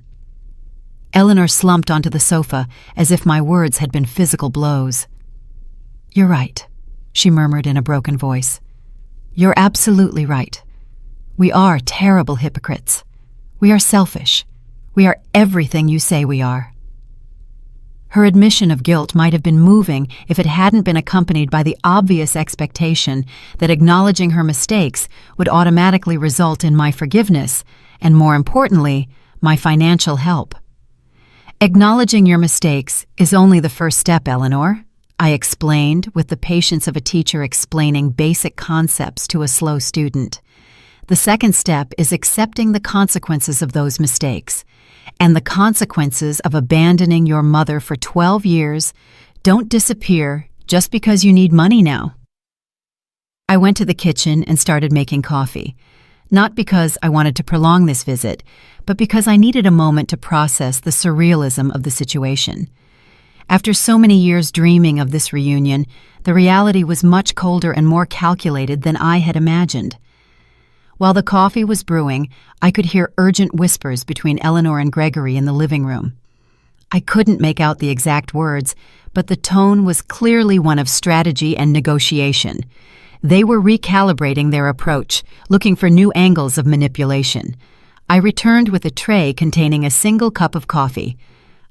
Eleanor slumped onto the sofa as if my words had been physical blows. "You're right," she murmured in a broken voice. "You're absolutely right. We are terrible hypocrites. We are selfish. We are everything you say we are." Her admission of guilt might have been moving if it hadn't been accompanied by the obvious expectation that acknowledging her mistakes would automatically result in my forgiveness and, more importantly, my financial help. "Acknowledging your mistakes is only the first step, Eleanor," I explained with the patience of a teacher explaining basic concepts to a slow student. "The second step is accepting the consequences of those mistakes. And the consequences of abandoning your mother for 12 years don't disappear just because you need money now." I went to the kitchen and started making coffee, not because I wanted to prolong this visit, but because I needed a moment to process the surrealism of the situation. After so many years dreaming of this reunion, the reality was much colder and more calculated than I had imagined. While the coffee was brewing, I could hear urgent whispers between Eleanor and Gregory in the living room. I couldn't make out the exact words, but the tone was clearly one of strategy and negotiation. They were recalibrating their approach, looking for new angles of manipulation. I returned with a tray containing a single cup of coffee.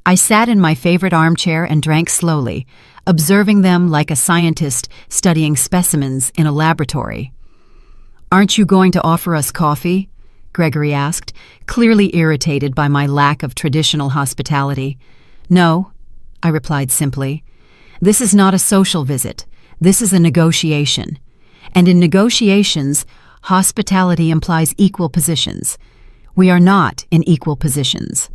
I sat in my favorite armchair and drank slowly, observing them like a scientist studying specimens in a laboratory. "Aren't you going to offer us coffee?" Gregory asked, clearly irritated by my lack of traditional hospitality. "No," I replied simply. "This is not a social visit. This is a negotiation. And in negotiations, hospitality implies equal positions. We are not in equal positions."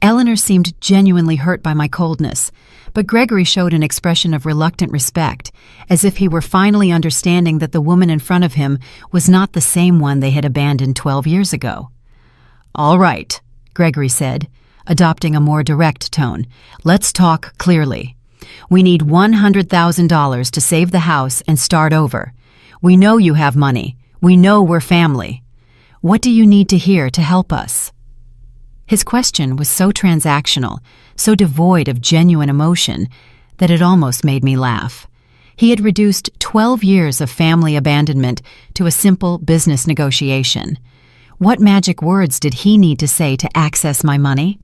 Eleanor seemed genuinely hurt by my coldness, but Gregory showed an expression of reluctant respect, as if he were finally understanding that the woman in front of him was not the same one they had abandoned 12 years ago. "All right," Gregory said, adopting a more direct tone. "Let's talk clearly. We need $100,000 to save the house and start over. We know you have money. We know we're family. What do you need to hear to help us?" His question was so transactional, so devoid of genuine emotion, that it almost made me laugh. He had reduced 12 years of family abandonment to a simple business negotiation. What magic words did he need to say to access my money?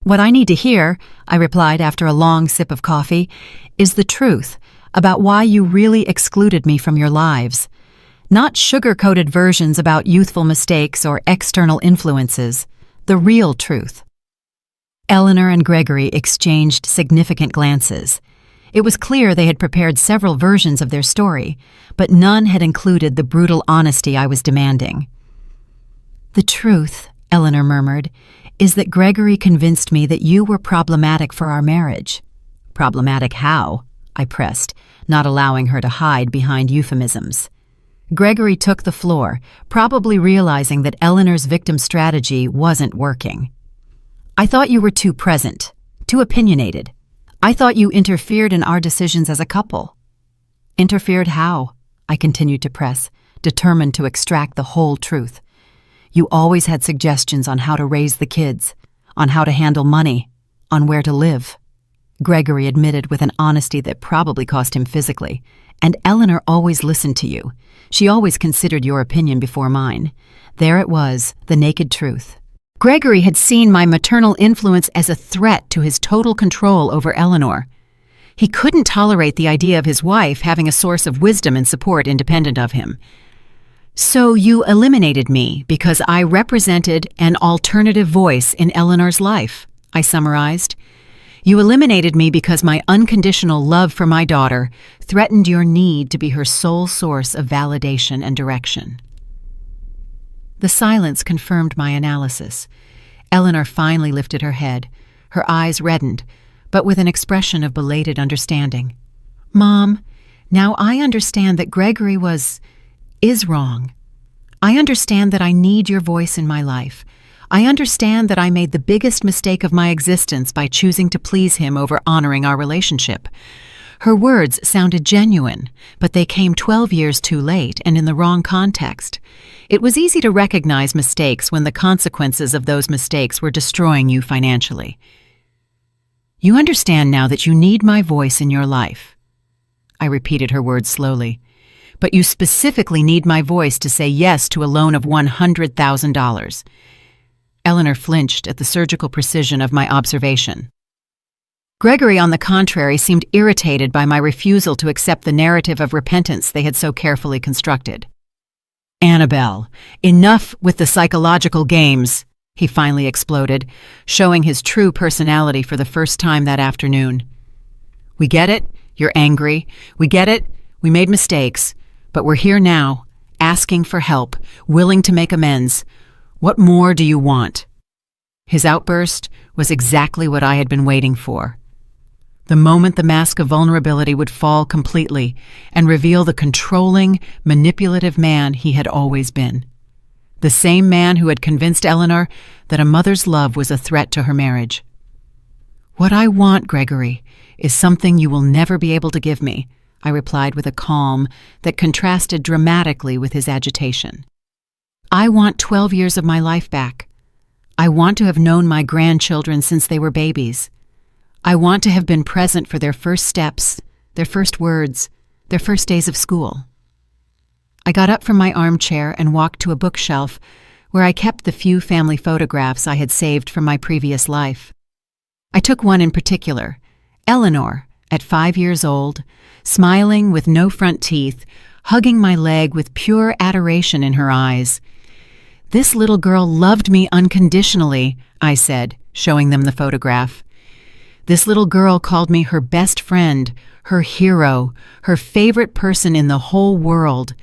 "What I need to hear," I replied after a long sip of coffee, "is the truth about why you really excluded me from your lives. Not sugar-coated versions about youthful mistakes or external influences. The real truth." Eleanor and Gregory exchanged significant glances. It was clear they had prepared several versions of their story, but none had included the brutal honesty I was demanding. "The truth," Eleanor murmured, "is that Gregory convinced me that you were problematic for our marriage." "Problematic how?" I pressed, not allowing her to hide behind euphemisms. Gregory took the floor, probably realizing that Eleanor's victim strategy wasn't working. "I thought you were too present, too opinionated. I thought you interfered in our decisions as a couple." "Interfered how?" I continued to press, determined to extract the whole truth. "You always had suggestions on how to raise the kids, on how to handle money, on where to live." Gregory admitted with an honesty that probably cost him physically. "And Eleanor always listened to you. She always considered your opinion before mine." There it was, the naked truth. Gregory had seen my maternal influence as a threat to his total control over Eleanor. He couldn't tolerate the idea of his wife having a source of wisdom and support independent of him. "So you eliminated me because I represented an alternative voice in Eleanor's life," I summarized. "You eliminated me because my unconditional love for my daughter threatened your need to be her sole source of validation and direction." The silence confirmed my analysis. Eleanor finally lifted her head. Her eyes reddened, but with an expression of belated understanding. "Mom, now I understand that Gregory is wrong. I understand that I need your voice in my life. I understand that I made the biggest mistake of my existence by choosing to please him over honoring our relationship." Her words sounded genuine, but they came 12 years too late and in the wrong context. It was easy to recognize mistakes when the consequences of those mistakes were destroying you financially. "You understand now that you need my voice in your life." I repeated her words slowly. "But you specifically need my voice to say yes to a loan of $100,000. Eleanor flinched at the surgical precision of my observation. Gregory, on the contrary, seemed irritated by my refusal to accept the narrative of repentance they had so carefully constructed. "Annabelle, enough with the psychological games," he finally exploded, showing his true personality for the first time that afternoon. "We get it, you're angry. We get it, we made mistakes. But we're here now, asking for help, willing to make amends. What more do you want?" His outburst was exactly what I had been waiting for. The moment the mask of vulnerability would fall completely and reveal the controlling, manipulative man he had always been. The same man who had convinced Eleanor that a mother's love was a threat to her marriage. "What I want, Gregory, is something you will never be able to give me," I replied with a calm that contrasted dramatically with his agitation. "I want 12 years of my life back. I want to have known my grandchildren since they were babies. I want to have been present for their first steps, their first words, their first days of school." I got up from my armchair and walked to a bookshelf where I kept the few family photographs I had saved from my previous life. I took one in particular, Eleanor, at 5 years old, smiling with no front teeth, hugging my leg with pure adoration in her eyes. "This little girl loved me unconditionally," I said, showing them the photograph. "This little girl called me her best friend, her hero, her favorite person in the whole world.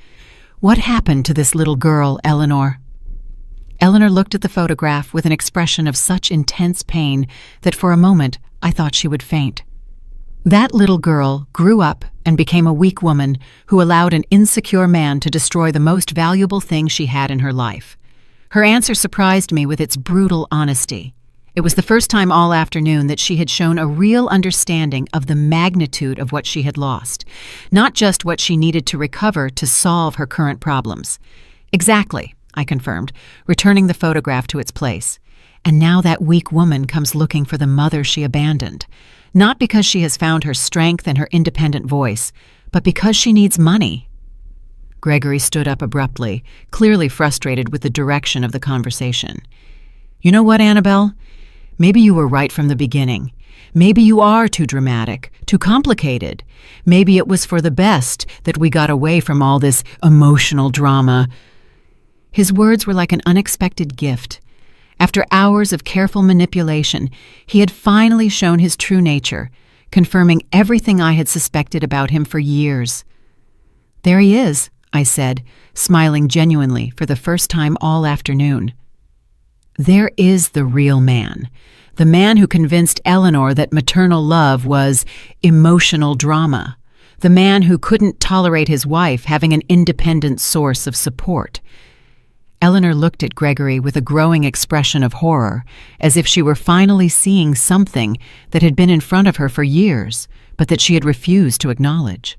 What happened to this little girl, Eleanor?" Eleanor looked at the photograph with an expression of such intense pain that for a moment I thought she would faint. That little girl grew up and became a weak woman who allowed an insecure man to destroy the most valuable thing she had in her life. Her answer surprised me with its brutal honesty. It was the first time all afternoon that she had shown a real understanding of the magnitude of what she had lost, not just what she needed to recover to solve her current problems. "Exactly," I confirmed, returning the photograph to its place. "And now that weak woman comes looking for the mother she abandoned, not because she has found her strength and her independent voice, but because she needs money." Gregory stood up abruptly, clearly frustrated with the direction of the conversation. "You know what, Annabelle? Maybe you were right from the beginning. Maybe you are too dramatic, too complicated. Maybe it was for the best that we got away from all this emotional drama." His words were like an unexpected gift. After hours of careful manipulation, he had finally shown his true nature, confirming everything I had suspected about him for years. "There he is," I said, smiling genuinely for the first time all afternoon. There is the real man, the man who convinced Eleanor that maternal love was emotional drama, the man who couldn't tolerate his wife having an independent source of support. Eleanor looked at Gregory with a growing expression of horror, as if she were finally seeing something that had been in front of her for years, but that she had refused to acknowledge.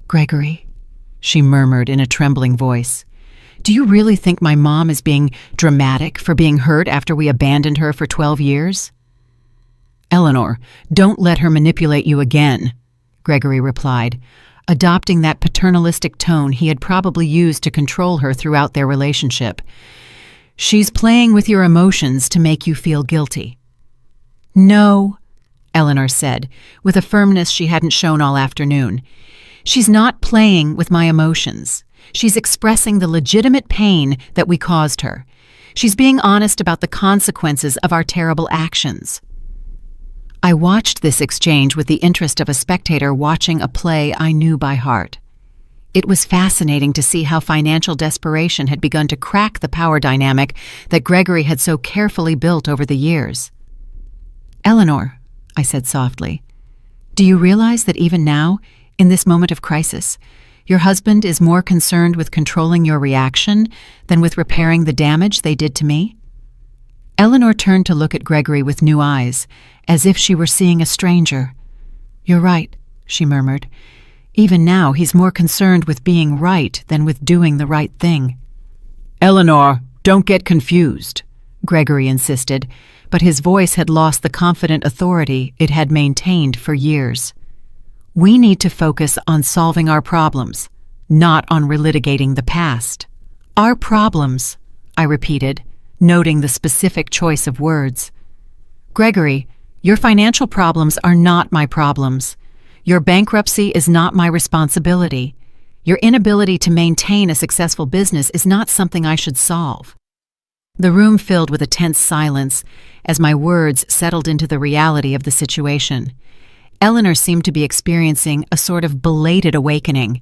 "Gregory," she murmured in a trembling voice, "do you really think my mom is being dramatic for being hurt after we abandoned her for 12 years? "Eleanor, don't let her manipulate you again," Gregory replied, adopting that paternalistic tone he had probably used to control her throughout their relationship. "She's playing with your emotions to make you feel guilty." "No," Eleanor said, with a firmness she hadn't shown all afternoon. "She's not playing with my emotions. She's expressing the legitimate pain that we caused her. She's being honest about the consequences of our terrible actions." I watched this exchange with the interest of a spectator watching a play I knew by heart. It was fascinating to see how financial desperation had begun to crack the power dynamic that Gregory had so carefully built over the years. "Eleanor," I said softly, "do you realize that even now, in this moment of crisis, your husband is more concerned with controlling your reaction than with repairing the damage they did to me?" Eleanor turned to look at Gregory with new eyes, as if she were seeing a stranger. "You're right," she murmured. "Even now he's more concerned with being right than with doing the right thing." "Eleanor, don't get confused," Gregory insisted, but his voice had lost the confident authority it had maintained for years. "We need to focus on solving our problems, not on relitigating the past." "Our problems," I repeated, noting the specific choice of words. "Gregory, your financial problems are not my problems. Your bankruptcy is not my responsibility. Your inability to maintain a successful business is not something I should solve." The room filled with a tense silence as my words settled into the reality of the situation. Eleanor seemed to be experiencing a sort of belated awakening,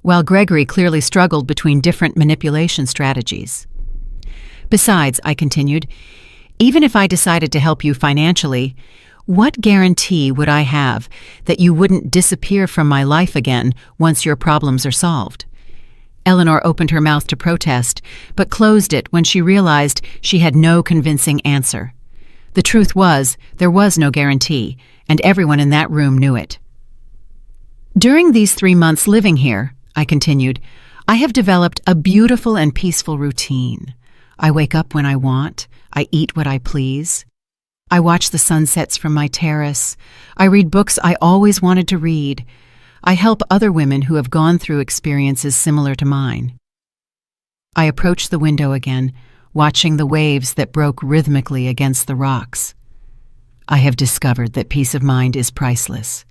while Gregory clearly struggled between different manipulation strategies. "Besides," I continued, "even if I decided to help you financially, what guarantee would I have that you wouldn't disappear from my life again once your problems are solved?" Eleanor opened her mouth to protest, but closed it when she realized she had no convincing answer. The truth was, there was no guarantee, and everyone in that room knew it. "During these 3 months living here," I continued, "I have developed a beautiful and peaceful routine. I wake up when I want. I eat what I please. I watch the sunsets from my terrace. I read books I always wanted to read. I help other women who have gone through experiences similar to mine." I approached the window again, watching the waves that broke rhythmically against the rocks. I have discovered that peace of mind is priceless.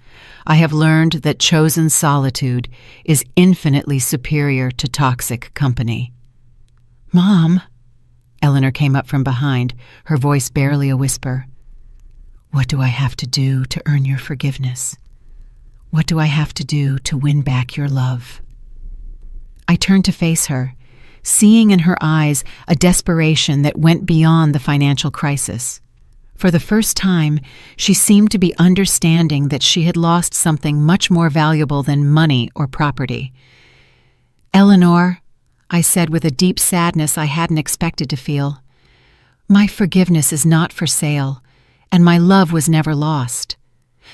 I have learned that chosen solitude is infinitely superior to toxic company. "Mom," Eleanor came up from behind, her voice barely a whisper. "What do I have to do to earn your forgiveness? What do I have to do to win back your love?" I turned to face her, seeing in her eyes a desperation that went beyond the financial crisis. For the first time, she seemed to be understanding that she had lost something much more valuable than money or property. "Eleanor," I said with a deep sadness I hadn't expected to feel, "my forgiveness is not for sale, and my love was never lost.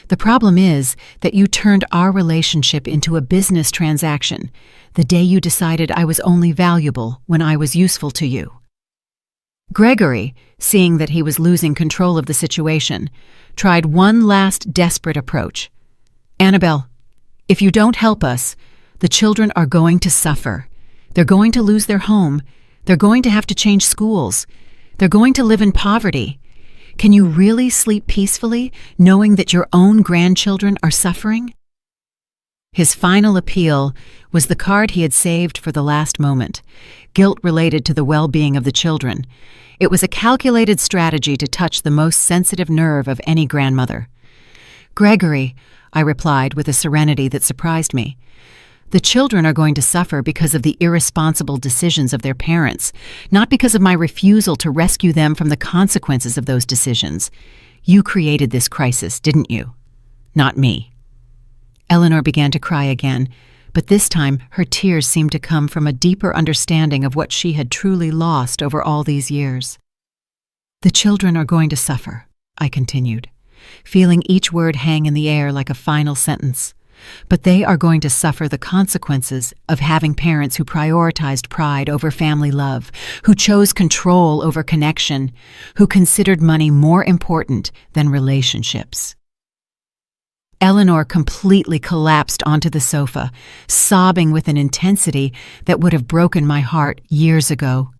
The problem is that you turned our relationship into a business transaction the day you decided I was only valuable when I was useful to you." Gregory, seeing that he was losing control of the situation, tried one last desperate approach. "Annabelle, if you don't help us, the children are going to suffer. They're going to lose their home. They're going to have to change schools. They're going to live in poverty. Can you really sleep peacefully knowing that your own grandchildren are suffering?" His final appeal was the card he had saved for the last moment, guilt related to the well-being of the children. It was a calculated strategy to touch the most sensitive nerve of any grandmother. Gregory, I replied with a serenity that surprised me. The children are going to suffer because of the irresponsible decisions of their parents, not because of my refusal to rescue them from the consequences of those decisions. You created this crisis, didn't you? Not me. Eleanor began to cry again, but this time her tears seemed to come from a deeper understanding of what she had truly lost over all these years. The children are going to suffer, I continued, feeling each word hang in the air like a final sentence. But they are going to suffer the consequences of having parents who prioritized pride over family love, who chose control over connection, who considered money more important than relationships. Eleanor completely collapsed onto the sofa, sobbing with an intensity that would have broken my heart years ago.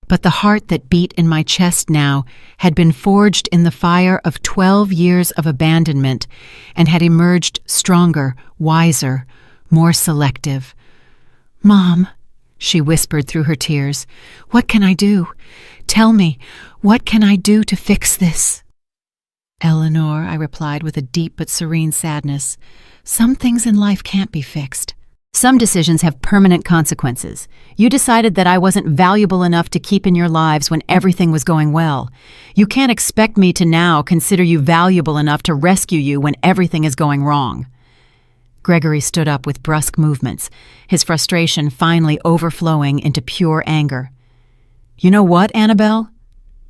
But the heart that beat in my chest now had been forged in the fire of 12 years of abandonment and had emerged stronger, wiser, more selective. "Mom," she whispered through her tears, "what can I do? Tell me, what can I do to fix this?" "Eleanor," I replied with a deep but serene sadness, "some things in life can't be fixed. Some decisions have permanent consequences. You decided that I wasn't valuable enough to keep in your lives when everything was going well. You can't expect me to now consider you valuable enough to rescue you when everything is going wrong." Gregory stood up with brusque movements, his frustration finally overflowing into pure anger. "You know what, Annabelle?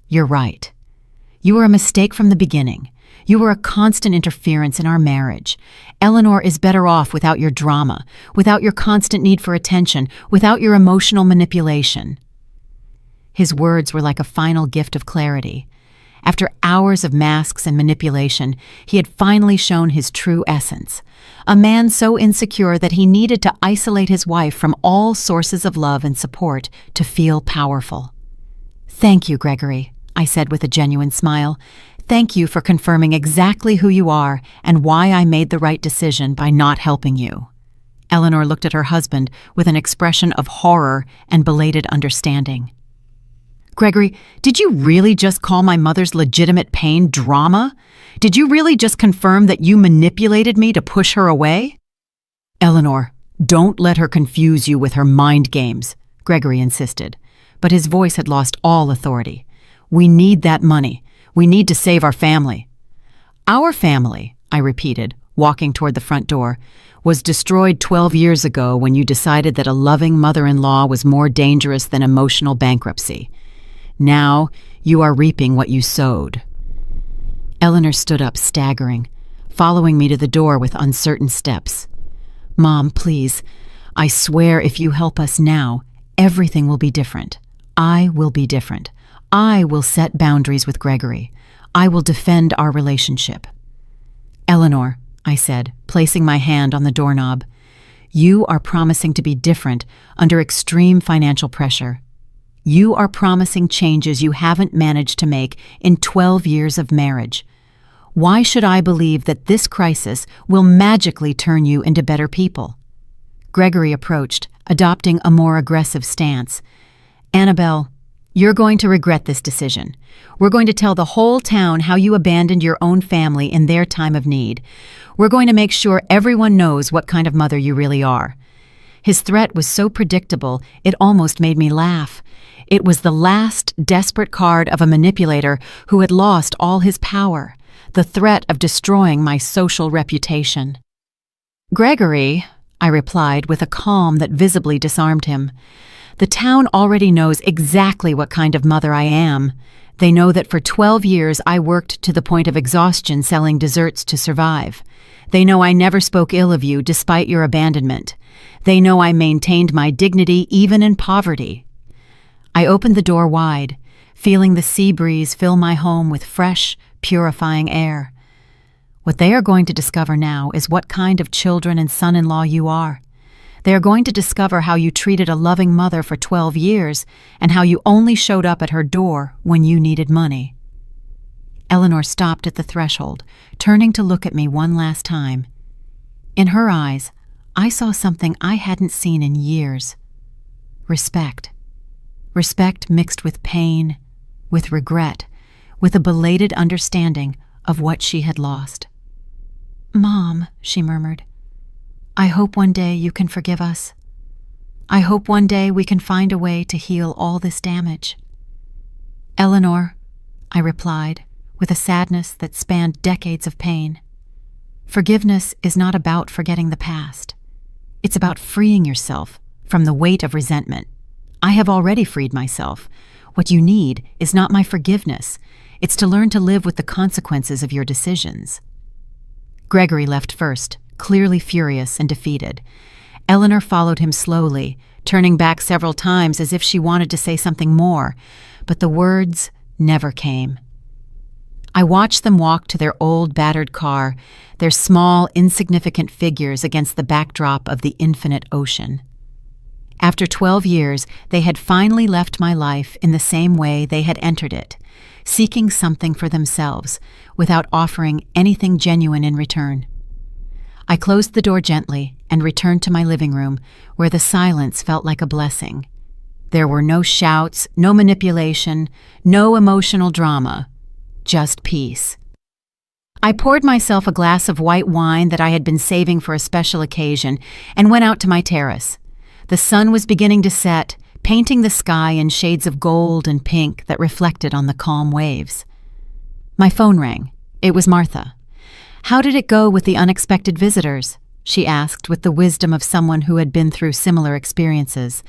You're right. You were a mistake from the beginning. You were a constant interference in our marriage. Eleanor is better off without your drama, without your constant need for attention, without your emotional manipulation." His words were like a final gift of clarity. After hours of masks and manipulation, he had finally shown his true essence. A man so insecure that he needed to isolate his wife from all sources of love and support to feel powerful. "Thank you, Gregory," I said with a genuine smile. "Thank you for confirming exactly who you are and why I made the right decision by not helping you." Eleanor looked at her husband with an expression of horror and belated understanding. "Gregory, did you really just call my mother's legitimate pain drama? Did you really just confirm that you manipulated me to push her away?" "Eleanor, don't let her confuse you with her mind games," Gregory insisted, but his voice had lost all authority. "We need that money. We need to save our family." "Our family," I repeated, walking toward the front door, "was destroyed 12 years ago when you decided that a loving mother-in-law was more dangerous than emotional bankruptcy. Now you are reaping what you sowed." Eleanor stood up, staggering, following me to the door with uncertain steps. "Mom, please, I swear if you help us now, everything will be different. I will be different. I will set boundaries with Gregory. I will defend our relationship." "Eleanor," I said, placing my hand on the doorknob, "you are promising to be different under extreme financial pressure. You are promising changes you haven't managed to make in 12 years of marriage. Why should I believe that this crisis will magically turn you into better people?" Gregory approached, adopting a more aggressive stance. "Annabelle, you're going to regret this decision. We're going to tell the whole town how you abandoned your own family in their time of need. We're going to make sure everyone knows what kind of mother you really are." His threat was so predictable, it almost made me laugh. It was the last desperate card of a manipulator who had lost all his power, the threat of destroying my social reputation. "Gregory," I replied with a calm that visibly disarmed him, "the town already knows exactly what kind of mother I am. They know that for 12 years I worked to the point of exhaustion selling desserts to survive. They know I never spoke ill of you despite your abandonment. They know I maintained my dignity even in poverty." I opened the door wide, feeling the sea breeze fill my home with fresh, purifying air. What they are going to discover now is what kind of children and son-in-law you are. They are going to discover how you treated a loving mother for 12 years and how you only showed up at her door when you needed money. Eleanor stopped at the threshold, turning to look at me one last time. In her eyes, I saw something I hadn't seen in years. Respect. Respect mixed with pain, with regret, with a belated understanding of what she had lost. "Mom," she murmured, "I hope one day you can forgive us. I hope one day we can find a way to heal all this damage." "Eleanor," I replied, with a sadness that spanned decades of pain, "forgiveness is not about forgetting the past. It's about freeing yourself from the weight of resentment. I have already freed myself. What you need is not my forgiveness. It's to learn to live with the consequences of your decisions." Gregory left first, clearly furious and defeated. Eleanor followed him slowly, turning back several times as if she wanted to say something more, but the words never came. I watched them walk to their old, battered car, their small, insignificant figures against the backdrop of the infinite ocean. After 12 years, they had finally left my life in the same way they had entered it, seeking something for themselves, without offering anything genuine in return. I closed the door gently and returned to my living room, where the silence felt like a blessing. There were no shouts, no manipulation, no emotional drama, just peace. I poured myself a glass of white wine that I had been saving for a special occasion and went out to my terrace. The sun was beginning to set, painting the sky in shades of gold and pink that reflected on the calm waves. My phone rang. It was Martha. "How did it go with the unexpected visitors?" she asked with the wisdom of someone who had been through similar experiences.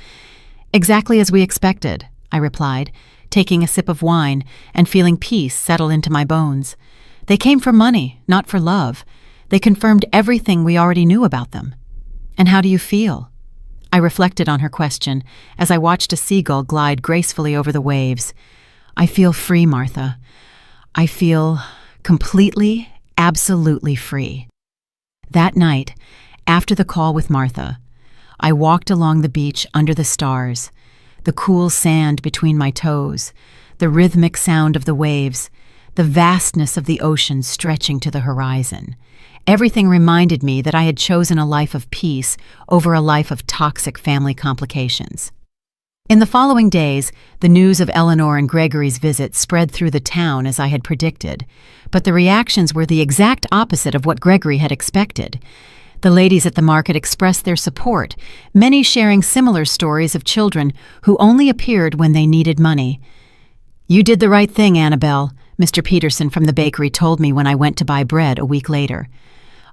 "Exactly as we expected," I replied, taking a sip of wine and feeling peace settle into my bones. "They came for money, not for love. They confirmed everything we already knew about them." "And how do you feel?" I reflected on her question as I watched a seagull glide gracefully over the waves. "I feel free, Martha. I feel completely, absolutely free." That night, after the call with Martha, I walked along the beach under the stars, the cool sand between my toes, the rhythmic sound of the waves, the vastness of the ocean stretching to the horizon. Everything reminded me that I had chosen a life of peace over a life of toxic family complications. In the following days, the news of Eleanor and Gregory's visit spread through the town as I had predicted, but the reactions were the exact opposite of what Gregory had expected. The ladies at the market expressed their support, many sharing similar stories of children who only appeared when they needed money. "You did the right thing, Annabelle," Mr. Peterson from the bakery told me when I went to buy bread a week later.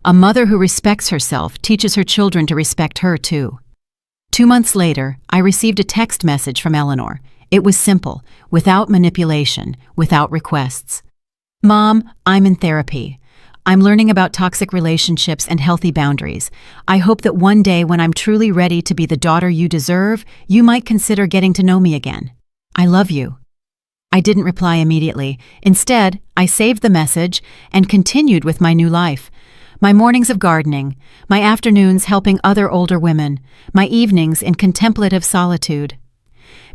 "A mother who respects herself teaches her children to respect her, too." 2 months later, I received a text message from Eleanor. It was simple, without manipulation, without requests. "Mom, I'm in therapy. I'm learning about toxic relationships and healthy boundaries. I hope that one day when I'm truly ready to be the daughter you deserve, you might consider getting to know me again. I love you." I didn't reply immediately. Instead, I saved the message and continued with my new life. My mornings of gardening, my afternoons helping other older women, my evenings in contemplative solitude.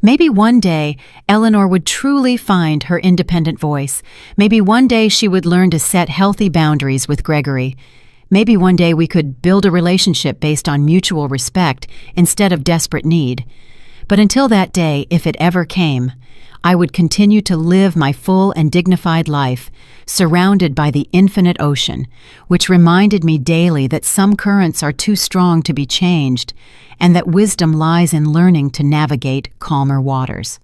Maybe one day, Eleanor would truly find her independent voice. Maybe one day she would learn to set healthy boundaries with Gregory. Maybe one day we could build a relationship based on mutual respect instead of desperate need. But until that day, if it ever came, I would continue to live my full and dignified life, surrounded by the infinite ocean, which reminded me daily that some currents are too strong to be changed, and that wisdom lies in learning to navigate calmer waters.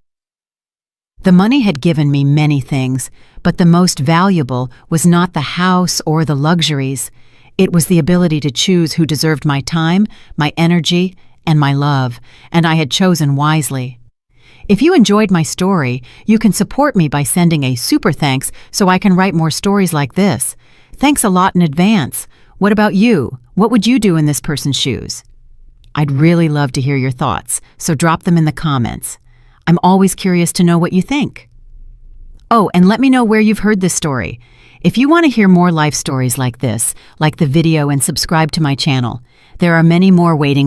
The money had given me many things, but the most valuable was not the house or the luxuries. It was the ability to choose who deserved my time, my energy, and my love, and I had chosen wisely. If you enjoyed my story, you can support me by sending a super thanks so I can write more stories like this. Thanks a lot in advance. What about you? What would you do in this person's shoes? I'd really love to hear your thoughts, so drop them in the comments. I'm always curious to know what you think. Oh, and let me know where you've heard this story. If you want to hear more life stories like this, like the video and subscribe to my channel. There are many more waiting.